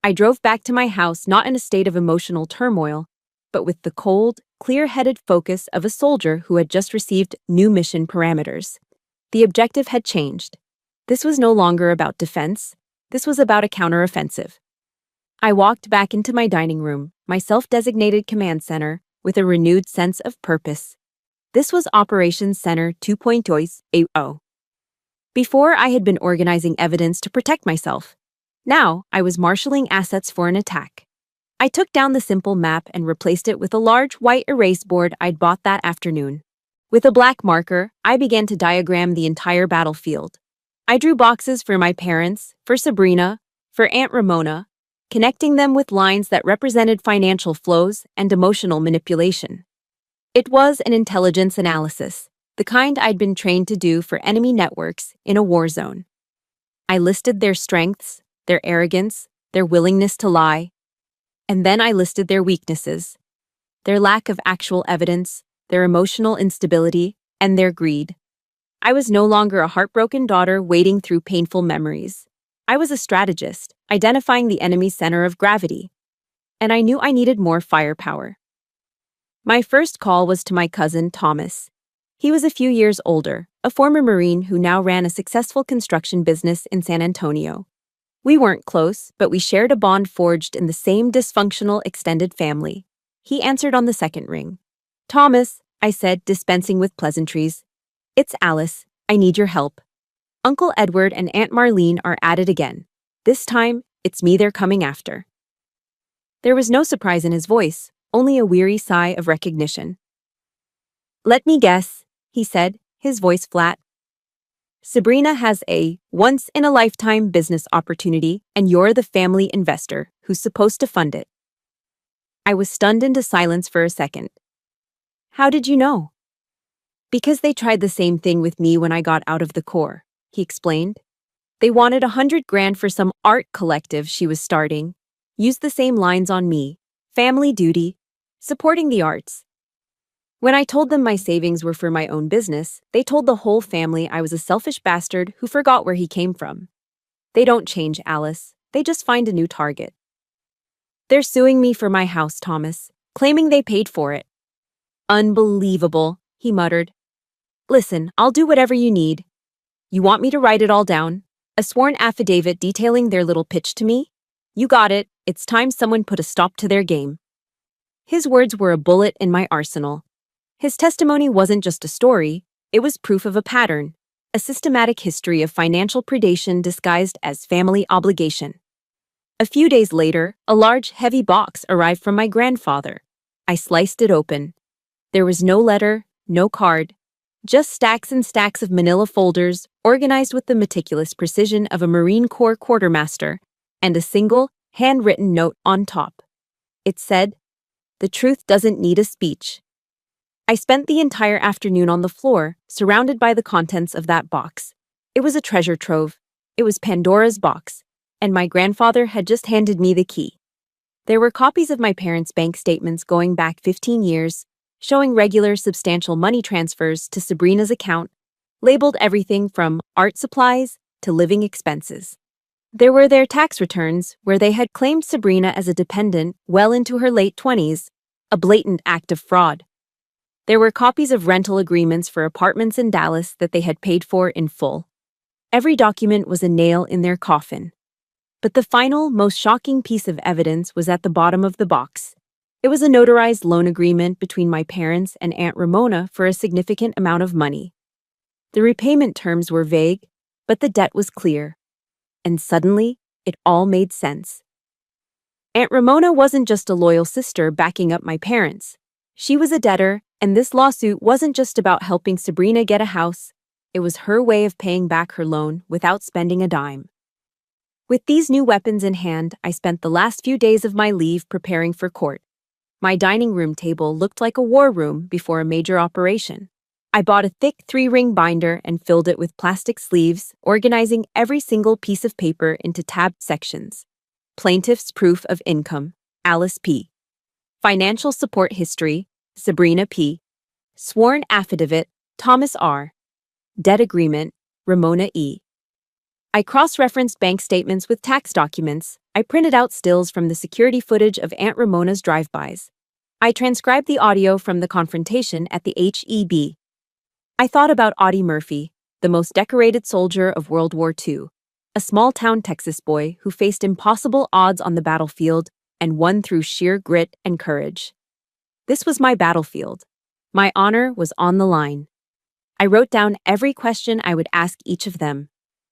I drove back to my house not in a state of emotional turmoil, but with the cold, clear-headed focus of a soldier who had just received new mission parameters. The objective had changed. This was no longer about defense. This was about a counteroffensive. I walked back into my dining room, my self-designated command center, with a renewed sense of purpose. This was Operations Center 2.0. Before, I had been organizing evidence to protect myself. Now, I was marshaling assets for an attack. I took down the simple map and replaced it with a large white erase board I'd bought that afternoon. With a black marker, I began to diagram the entire battlefield. I drew boxes for my parents, for Sabrina, for Aunt Ramona, connecting them with lines that represented financial flows and emotional manipulation. It was an intelligence analysis, the kind I'd been trained to do for enemy networks in a war zone. I listed their strengths, their arrogance, their willingness to lie, and then I listed their weaknesses, their lack of actual evidence, their emotional instability, and their greed. I was no longer a heartbroken daughter wading through painful memories. I was a strategist, identifying the enemy's center of gravity. And I knew I needed more firepower. My first call was to my cousin, Thomas. He was a few years older, a former Marine who now ran a successful construction business in San Antonio. We weren't close, but we shared a bond forged in the same dysfunctional extended family. He answered on the second ring. Thomas, I said, dispensing with pleasantries. It's Alice. I need your help. Uncle Edward and Aunt Marlene are at it again. This time, it's me they're coming after. There was no surprise in his voice, only a weary sigh of recognition. Let me guess, he said, his voice flat. Sabrina has a once-in-a-lifetime business opportunity, and you're the family investor who's supposed to fund it. I was stunned into silence for a second. How did you know? Because they tried the same thing with me when I got out of the Corps, he explained. They wanted $100,000 for some art collective she was starting. Used the same lines on me. Family duty. Supporting the arts. When I told them my savings were for my own business, they told the whole family I was a selfish bastard who forgot where he came from. They don't change, Alice. They just find a new target. They're suing me for my house, Thomas, claiming they paid for it. Unbelievable, he muttered. Listen, I'll do whatever you need. You want me to write it all down? A sworn affidavit detailing their little pitch to me? You got it. It's time someone put a stop to their game. His words were a bullet in my arsenal. His testimony wasn't just a story, it was proof of a pattern, a systematic history of financial predation disguised as family obligation. A few days later, a large, heavy box arrived from my grandfather. I sliced it open. There was no letter, no card, just stacks and stacks of manila folders organized with the meticulous precision of a Marine Corps quartermaster, and a single, handwritten note on top. It said, "The truth doesn't need a speech." I spent the entire afternoon on the floor, surrounded by the contents of that box. It was a treasure trove. It was Pandora's box, and my grandfather had just handed me the key. There were copies of my parents' bank statements going back 15 years, showing regular substantial money transfers to Sabrina's account, labeled everything from art supplies to living expenses. There were their tax returns, where they had claimed Sabrina as a dependent well into her late 20s, a blatant act of fraud. There were copies of rental agreements for apartments in Dallas that they had paid for in full. Every document was a nail in their coffin. But the final, most shocking piece of evidence was at the bottom of the box. It was a notarized loan agreement between my parents and Aunt Ramona for a significant amount of money. The repayment terms were vague, but the debt was clear. And suddenly, it all made sense. Aunt Ramona wasn't just a loyal sister backing up my parents. She was a debtor, and this lawsuit wasn't just about helping Sabrina get a house. It was her way of paying back her loan without spending a dime. With these new weapons in hand, I spent the last few days of my leave preparing for court. My dining room table looked like a war room before a major operation. I bought a thick 3-ring binder and filled it with plastic sleeves, organizing every single piece of paper into tabbed sections. Plaintiff's proof of income, Alice P. Financial support history, Sabrina P. Sworn affidavit, Thomas R. Debt agreement, Ramona E. I cross-referenced bank statements with tax documents. I printed out stills from the security footage of Aunt Ramona's drive-bys. I transcribed the audio from the confrontation at the HEB. I thought about Audie Murphy, the most decorated soldier of World War II, a small-town Texas boy who faced impossible odds on the battlefield and won through sheer grit and courage. This was my battlefield. My honor was on the line. I wrote down every question I would ask each of them.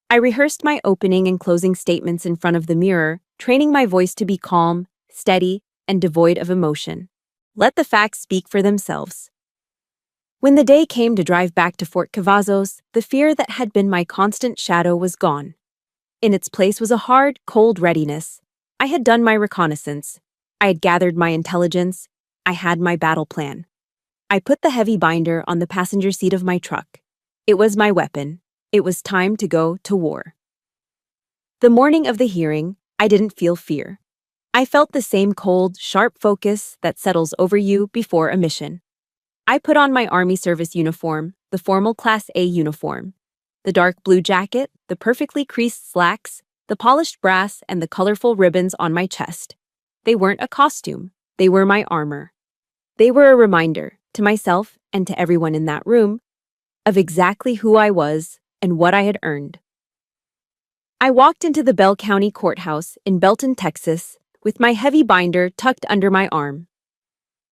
I rehearsed my opening and closing statements in front of the mirror, training my voice to be calm, steady, and devoid of emotion. Let the facts speak for themselves. When the day came to drive back to Fort Cavazos, the fear that had been my constant shadow was gone. In its place was a hard, cold readiness. I had done my reconnaissance. I had gathered my intelligence. I had my battle plan. I put the heavy binder on the passenger seat of my truck. It was my weapon. It was time to go to war. The morning of the hearing, I didn't feel fear. I felt the same cold, sharp focus that settles over you before a mission. I put on my Army service uniform, the formal Class A uniform. The dark blue jacket, the perfectly creased slacks, the polished brass, and the colorful ribbons on my chest. They weren't a costume. They were my armor. They were a reminder, to myself and to everyone in that room, of exactly who I was and what I had earned. I walked into the Bell County Courthouse in Belton, Texas, with my heavy binder tucked under my arm.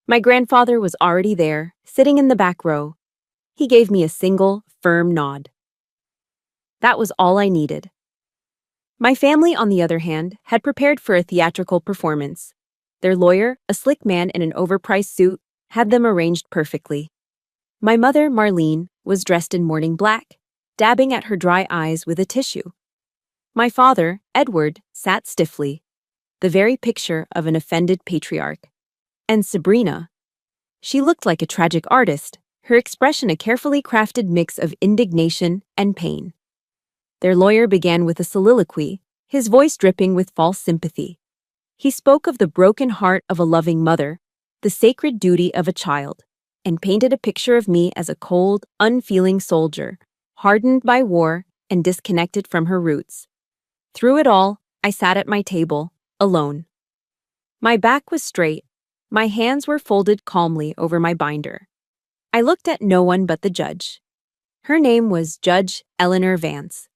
My grandfather was already there, sitting in the back row. He gave me a single, firm nod. That was all I needed. My family, on the other hand, had prepared for a theatrical performance. Their lawyer, a slick man in an overpriced suit, had them arranged perfectly. My mother, Marlene, was dressed in morning black, dabbing at her dry eyes with a tissue. My father, Edward, sat stiffly, the very picture of an offended patriarch. And Sabrina, she looked like a tragic artist, her expression a carefully crafted mix of indignation and pain. Their lawyer began with a soliloquy, his voice dripping with false sympathy. He spoke of the broken heart of a loving mother, the sacred duty of a child, and painted a picture of me as a cold, unfeeling soldier, hardened by war and disconnected from her roots. Through it all, I sat at my table, alone. My back was straight. My hands were folded calmly over my binder. I looked at no one but the judge. Her name was Judge Eleanor Vance.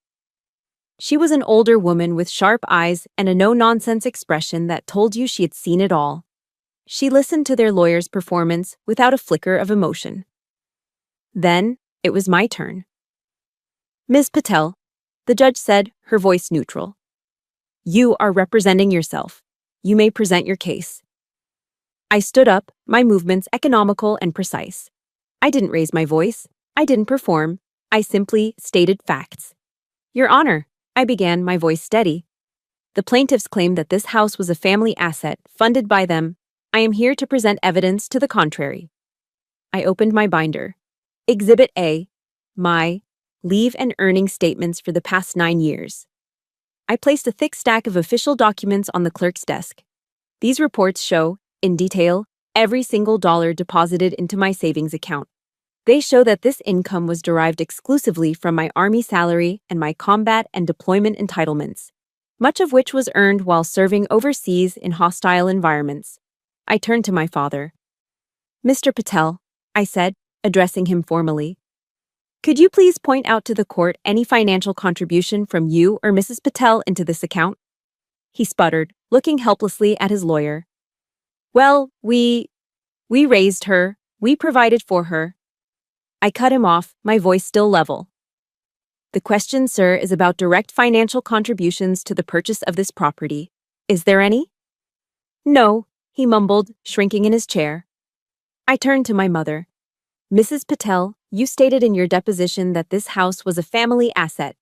She was an older woman with sharp eyes and a no-nonsense expression that told you she had seen it all. She listened to their lawyer's performance without a flicker of emotion. Then, it was my turn. Ms. Patel, the judge said, her voice neutral. You are representing yourself. You may present your case. I stood up, my movements economical and precise. I didn't raise my voice. I didn't perform. I simply stated facts. Your Honor, I began, my voice steady. The plaintiffs claim that this house was a family asset funded by them. I am here to present evidence to the contrary. I opened my binder. Exhibit A, my leave and earning statements for the past 9 years. I placed a thick stack of official documents on the clerk's desk. These reports show, in detail, every single dollar deposited into my savings account. They show that this income was derived exclusively from my Army salary and my combat and deployment entitlements, much of which was earned while serving overseas in hostile environments. I turned to my father. Mr. Patel, I said, addressing him formally, could you please point out to the court any financial contribution from you or Mrs. Patel into this account? He sputtered, looking helplessly at his lawyer. Well, we raised her. We provided for her. I cut him off, my voice still level. The question, sir, is about direct financial contributions to the purchase of this property. Is there any? No, he mumbled, shrinking in his chair. I turned to my mother. Mrs. Patel, you stated in your deposition that this house was a family asset.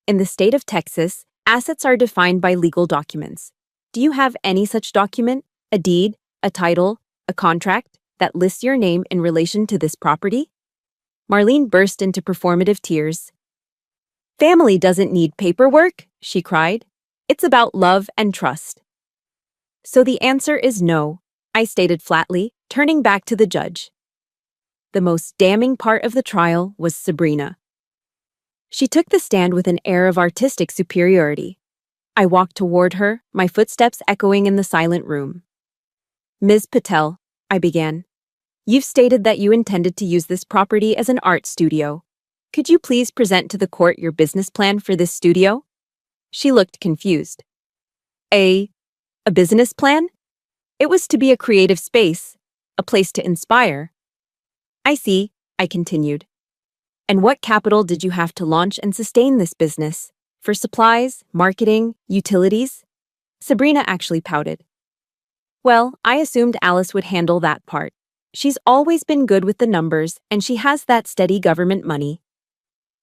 In the state of Texas, assets are defined by legal documents. Do you have any such document, a deed, a title, a contract, that lists your name in relation to this property? Marlene burst into performative tears. Family doesn't need paperwork, she cried. It's about love and trust. So the answer is no, I stated flatly, turning back to the judge. The most damning part of the trial was Sabrina. She took the stand with an air of artistic superiority. I walked toward her, my footsteps echoing in the silent room. Ms. Patel, I began, you've stated that you intended to use this property as an art studio. Could you please present to the court your business plan for this studio? She looked confused. A business plan? It was to be a creative space, a place to inspire. I see, I continued. And what capital did you have to launch and sustain this business? For supplies, marketing, utilities? Sabrina actually pouted. Well, I assumed Alice would handle that part. She's always been good with the numbers, and she has that steady government money.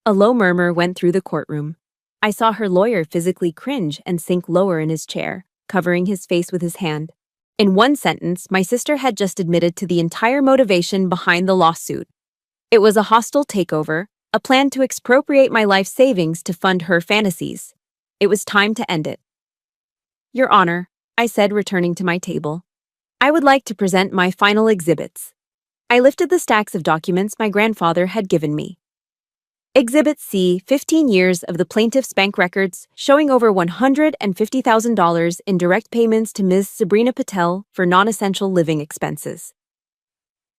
A low murmur went through the courtroom. I saw her lawyer physically cringe and sink lower in his chair, covering his face with his hand. In one sentence, my sister had just admitted to the entire motivation behind the lawsuit. It was a hostile takeover, a plan to expropriate my life savings to fund her fantasies. It was time to end it. Your Honor, I said, returning to my table, I would like to present my final exhibits. I lifted the stacks of documents my grandfather had given me. Exhibit C, 15 years of the plaintiff's bank records showing over $150,000 in direct payments to Ms. Sabrina Patel for non-essential living expenses.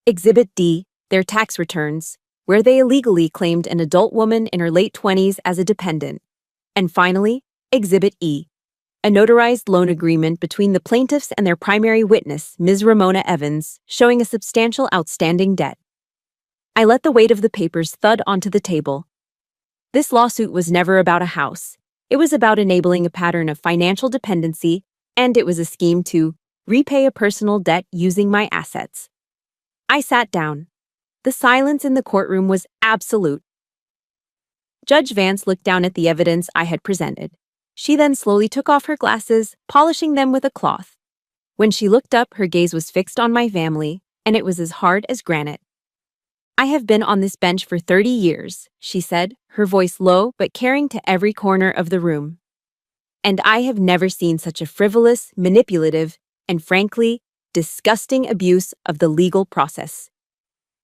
Exhibit D, their tax returns, where they illegally claimed an adult woman in her late 20s as a dependent. And finally, Exhibit E, a notarized loan agreement between the plaintiffs and their primary witness, Ms. Ramona Evans, showing a substantial outstanding debt. I let the weight of the papers thud onto the table. This lawsuit was never about a house. It was about enabling a pattern of financial dependency, and it was a scheme to repay a personal debt using my assets. I sat down. The silence in the courtroom was absolute. Judge Vance looked down at the evidence I had presented. She then slowly took off her glasses, polishing them with a cloth. When she looked up, her gaze was fixed on my family, and it was as hard as granite. I have been on this bench for 30 years, she said, her voice low but carrying to every corner of the room. And I have never seen such a frivolous, manipulative, and frankly, disgusting abuse of the legal process.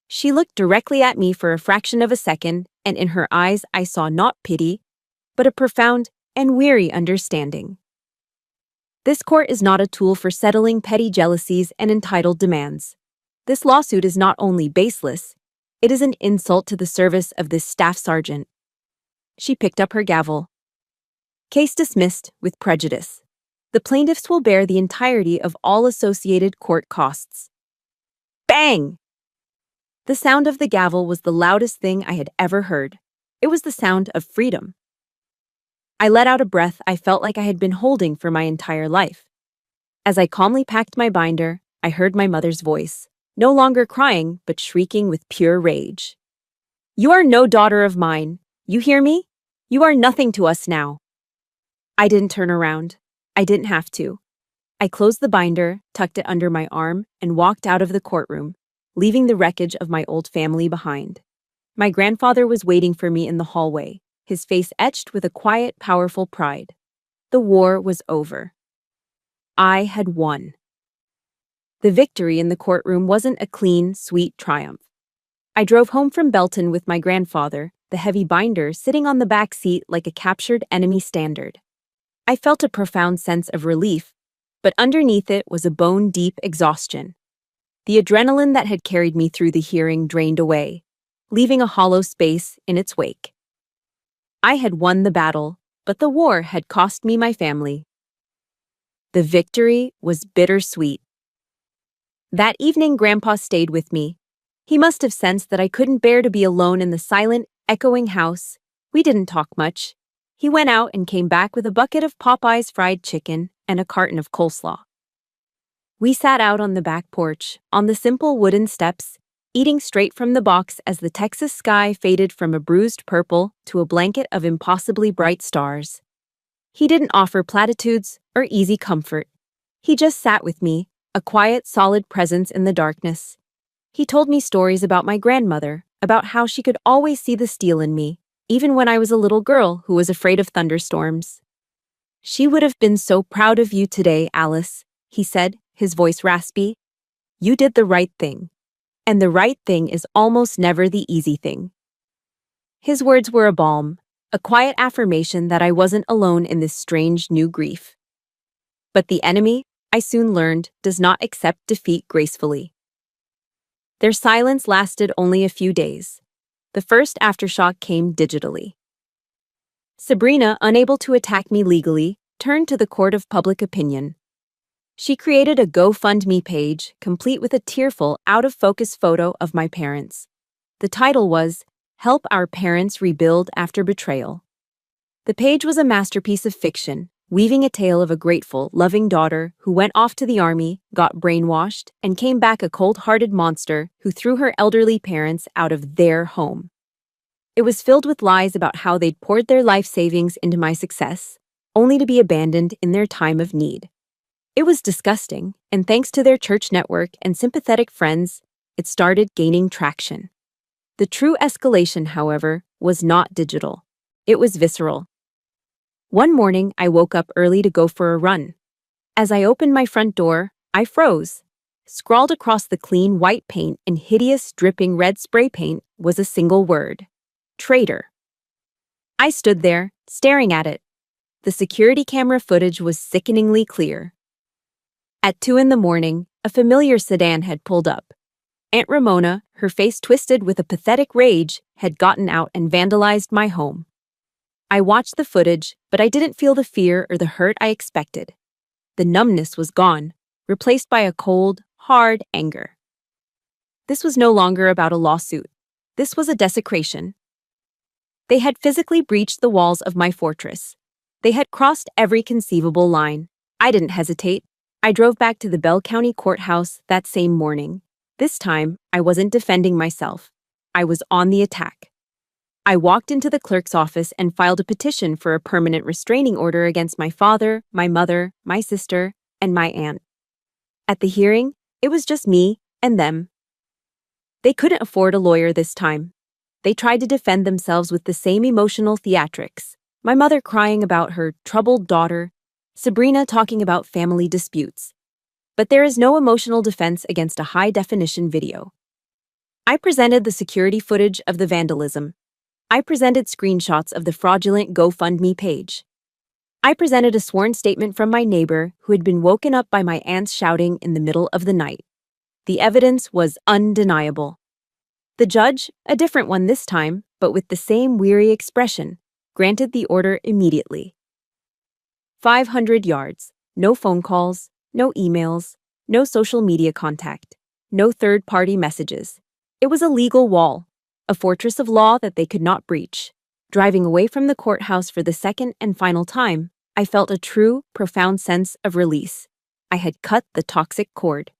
She looked directly at me for a fraction of a second, and in her eyes I saw not pity, but a profound and weary understanding. This court is not a tool for settling petty jealousies and entitled demands. This lawsuit is not only baseless, it is an insult to the service of this staff sergeant. She picked up her gavel. Case dismissed with prejudice. The plaintiffs will bear the entirety of all associated court costs. Bang! The sound of the gavel was the loudest thing I had ever heard. It was the sound of freedom. I let out a breath I felt like I had been holding for my entire life. As I calmly packed my binder, I heard my mother's voice, no longer crying, but shrieking with pure rage. You are no daughter of mine. You hear me? You are nothing to us now. I didn't turn around. I didn't have to. I closed the binder, tucked it under my arm, and walked out of the courtroom, leaving the wreckage of my old family behind. My grandfather was waiting for me in the hallway, his face etched with a quiet, powerful pride. The war was over. I had won. The victory in the courtroom wasn't a clean, sweet triumph. I drove home from Belton with my grandfather, the heavy binder sitting on the back seat like a captured enemy standard. I felt a profound sense of relief, but underneath it was a bone-deep exhaustion. The adrenaline that had carried me through the hearing drained away, leaving a hollow space in its wake. I had won the battle, but the war had cost me my family. The victory was bittersweet. That evening, Grandpa stayed with me. He must have sensed that I couldn't bear to be alone in the silent, echoing house. We didn't talk much. He went out and came back with a bucket of Popeye's fried chicken and a carton of coleslaw. We sat out on the back porch, on the simple wooden steps, eating straight from the box as the Texas sky faded from a bruised purple to a blanket of impossibly bright stars. He didn't offer platitudes or easy comfort. He just sat with me, a quiet, solid presence in the darkness. He told me stories about my grandmother, about how she could always see the steel in me, even when I was a little girl who was afraid of thunderstorms. "She would have been so proud of you today, Alice," he said, his voice raspy. "You did the right thing. And the right thing is almost never the easy thing." His words were a balm, a quiet affirmation that I wasn't alone in this strange new grief. But the enemy, I soon learned, does not accept defeat gracefully. Their silence lasted only a few days. The first aftershock came digitally. Sabrina, unable to attack me legally, turned to the court of public opinion. She created a GoFundMe page, complete with a tearful, out-of-focus photo of my parents. The title was, "Help Our Parents Rebuild After Betrayal." The page was a masterpiece of fiction, weaving a tale of a grateful, loving daughter who went off to the army, got brainwashed, and came back a cold-hearted monster who threw her elderly parents out of their home. It was filled with lies about how they'd poured their life savings into my success, only to be abandoned in their time of need. It was disgusting, and thanks to their church network and sympathetic friends, it started gaining traction. The true escalation, however, was not digital. It was visceral. One morning, I woke up early to go for a run. As I opened my front door, I froze. Scrawled across the clean white paint in hideous, dripping red spray paint was a single word: traitor. I stood there, staring at it. The security camera footage was sickeningly clear. At 2 a.m, a familiar sedan had pulled up. Aunt Ramona, her face twisted with a pathetic rage, had gotten out and vandalized my home. I watched the footage, but I didn't feel the fear or the hurt I expected. The numbness was gone, replaced by a cold, hard anger. This was no longer about a lawsuit. This was a desecration. They had physically breached the walls of my fortress. They had crossed every conceivable line. I didn't hesitate. I drove back to the Bell County Courthouse that same morning. This time, I wasn't defending myself. I was on the attack. I walked into the clerk's office and filed a petition for a permanent restraining order against my father, my mother, my sister, and my aunt. At the hearing, it was just me and them. They couldn't afford a lawyer this time. They tried to defend themselves with the same emotional theatrics. My mother crying about her troubled daughter, Sabrina talking about family disputes. But there is no emotional defense against a high-definition video. I presented the security footage of the vandalism. I presented screenshots of the fraudulent GoFundMe page. I presented a sworn statement from my neighbor who had been woken up by my aunts shouting in the middle of the night. The evidence was undeniable. The judge, a different one this time, but with the same weary expression, granted the order immediately. 500 yards, no phone calls, no emails, no social media contact, no third-party messages. It was a legal wall, a fortress of law that they could not breach. Driving away from the courthouse for the second and final time, I felt a true, profound sense of release. I had cut the toxic cord.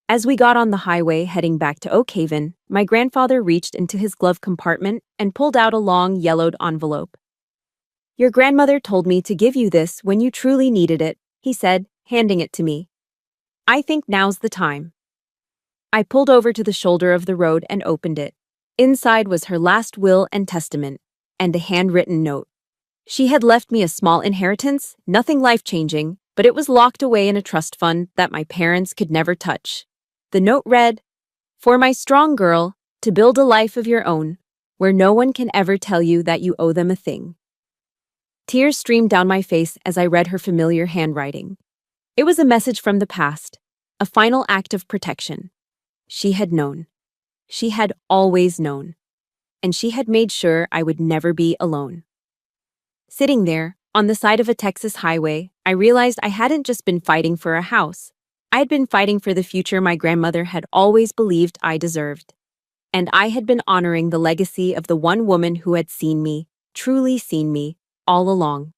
As we got on the highway heading back to Oak Haven, my grandfather reached into his glove compartment and pulled out a long, yellowed envelope. "Your grandmother told me to give you this when you truly needed it," he said, handing it to me. "I think now's the time." I pulled over to the shoulder of the road and opened it. Inside was her last will and testament, and a handwritten note. She had left me a small inheritance, nothing life-changing, but it was locked away in a trust fund that my parents could never touch. The note read, "For my strong girl, to build a life of your own, where no one can ever tell you that you owe them a thing." Tears streamed down my face as I read her familiar handwriting. It was a message from the past, a final act of protection. She had known. She had always known. And she had made sure I would never be alone. Sitting there, on the side of a Texas highway, I realized I hadn't just been fighting for a house. I had been fighting for the future my grandmother had always believed I deserved. And I had been honoring the legacy of the one woman who had seen me, truly seen me, all along.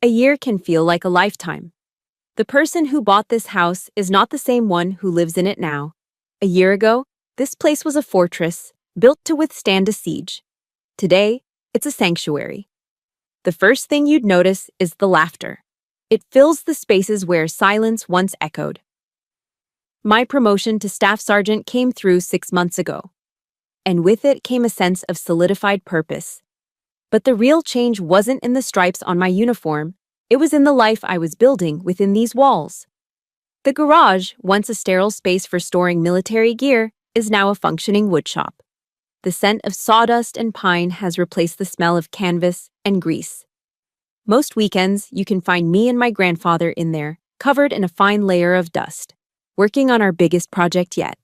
A year can feel like a lifetime. The person who bought this house is not the same one who lives in it now. A year ago, this place was a fortress, built to withstand a siege. Today, it's a sanctuary. The first thing you'd notice is the laughter. It fills the spaces where silence once echoed. My promotion to staff sergeant came through 6 months ago, and with it came a sense of solidified purpose. But the real change wasn't in the stripes on my uniform, it was in the life I was building within these walls. The garage, once a sterile space for storing military gear, is now a functioning woodshop. The scent of sawdust and pine has replaced the smell of canvas and grease. Most weekends, you can find me and my grandfather in there, covered in a fine layer of dust, working on our biggest project yet,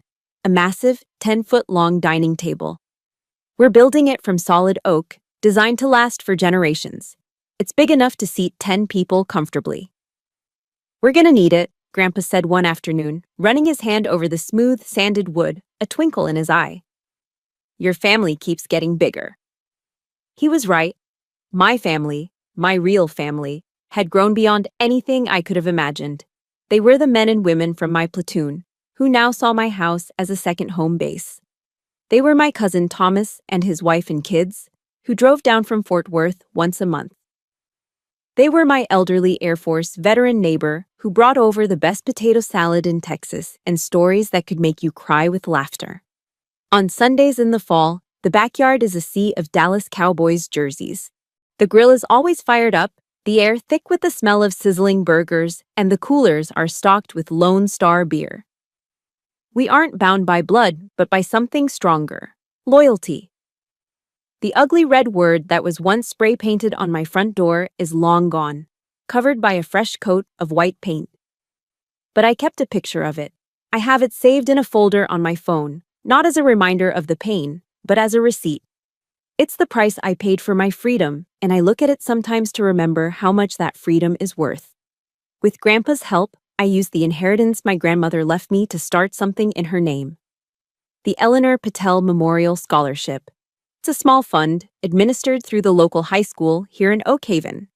a massive 10-foot-long dining table. We're building it from solid oak, designed to last for generations. It's big enough to seat 10 people comfortably. "We're gonna need it," Grandpa said one afternoon, running his hand over the smooth, sanded wood, a twinkle in his eye. "Your family keeps getting bigger." He was right. My family, my real family, had grown beyond anything I could have imagined. They were the men and women from my platoon, who now saw my house as a second home base. They were my cousin Thomas and his wife and kids, who drove down from Fort Worth once a month. They were my elderly Air Force veteran neighbor who brought over the best potato salad in Texas and stories that could make you cry with laughter. On Sundays in the fall, the backyard is a sea of Dallas Cowboys jerseys. The grill is always fired up, the air thick with the smell of sizzling burgers, and the coolers are stocked with Lone Star beer. We aren't bound by blood, but by something stronger: loyalty. The ugly red word that was once spray-painted on my front door is long gone, covered by a fresh coat of white paint. But I kept a picture of it. I have it saved in a folder on my phone, not as a reminder of the pain, but as a receipt. It's the price I paid for my freedom, and I look at it sometimes to remember how much that freedom is worth. With Grandpa's help, I used the inheritance my grandmother left me to start something in her name: the Eleanor Patel Memorial Scholarship. It's a small fund, administered through the local high school here in Oak Haven.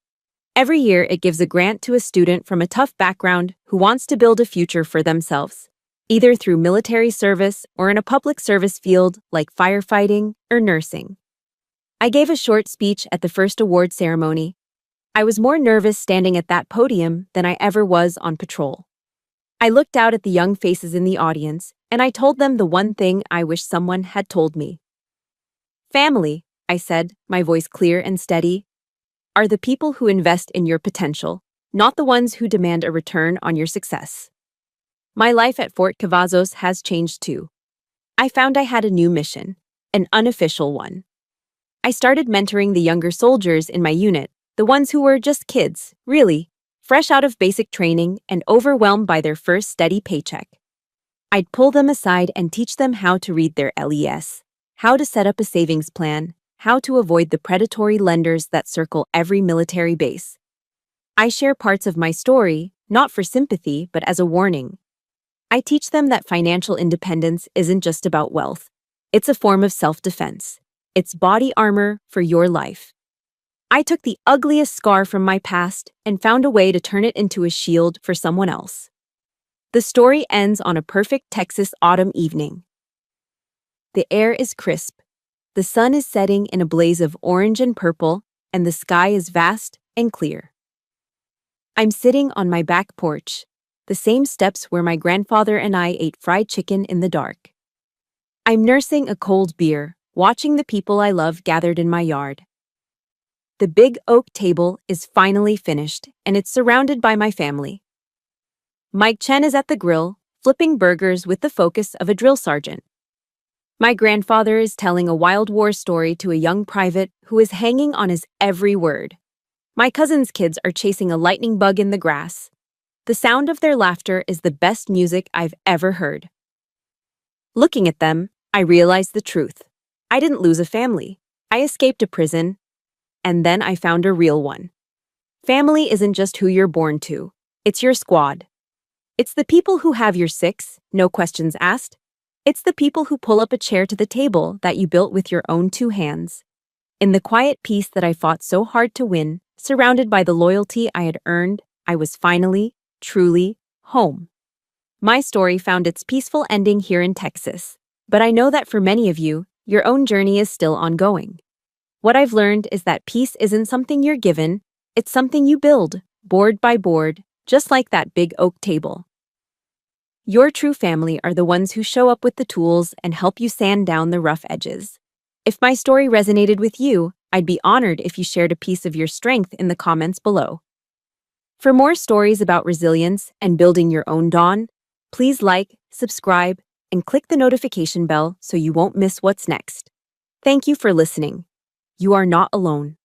Every year, it gives a grant to a student from a tough background who wants to build a future for themselves, either through military service or in a public service field like firefighting or nursing. I gave a short speech at the first award ceremony. I was more nervous standing at that podium than I ever was on patrol. I looked out at the young faces in the audience, and I told them the one thing I wish someone had told me. "Family," I said, my voice clear and steady, "are the people who invest in your potential, not the ones who demand a return on your success." My life at Fort Cavazos has changed too. I found I had a new mission, an unofficial one. I started mentoring the younger soldiers in my unit, the ones who were just kids, really, fresh out of basic training and overwhelmed by their first steady paycheck. I'd pull them aside and teach them how to read their LES, how to set up a savings plan, how to avoid the predatory lenders that circle every military base. I share parts of my story, not for sympathy, but as a warning. I teach them that financial independence isn't just about wealth. It's a form of self-defense. It's body armor for your life. I took the ugliest scar from my past and found a way to turn it into a shield for someone else. The story ends on a perfect Texas autumn evening. The air is crisp. The sun is setting in a blaze of orange and purple, and the sky is vast and clear. I'm sitting on my back porch, the same steps where my grandfather and I ate fried chicken in the dark. I'm nursing a cold beer, watching the people I love gathered in my yard. The big oak table is finally finished, and it's surrounded by my family. Mike Chen is at the grill, flipping burgers with the focus of a drill sergeant. My grandfather is telling a Wild War story to a young private who is hanging on his every word. My cousin's kids are chasing a lightning bug in the grass. The sound of their laughter is the best music I've ever heard. Looking at them, I realize the truth. I didn't lose a family. I escaped a prison, and then I found a real one. Family isn't just who you're born to. It's your squad. It's the people who have your six, no questions asked. It's the people who pull up a chair to the table that you built with your own 2 hands. In the quiet peace that I fought so hard to win, surrounded by the loyalty I had earned, I was finally truly home. My story found its peaceful ending here in Texas, but I know that for many of you, your own journey is still ongoing. What I've learned is that peace isn't something you're given, it's something you build, board by board, just like that big oak table. Your true family are the ones who show up with the tools and help you sand down the rough edges. If my story resonated with you, I'd be honored if you shared a piece of your strength in the comments below. For more stories about resilience and building your own dawn, please like, subscribe, and click the notification bell so you won't miss what's next. Thank you for listening. You are not alone.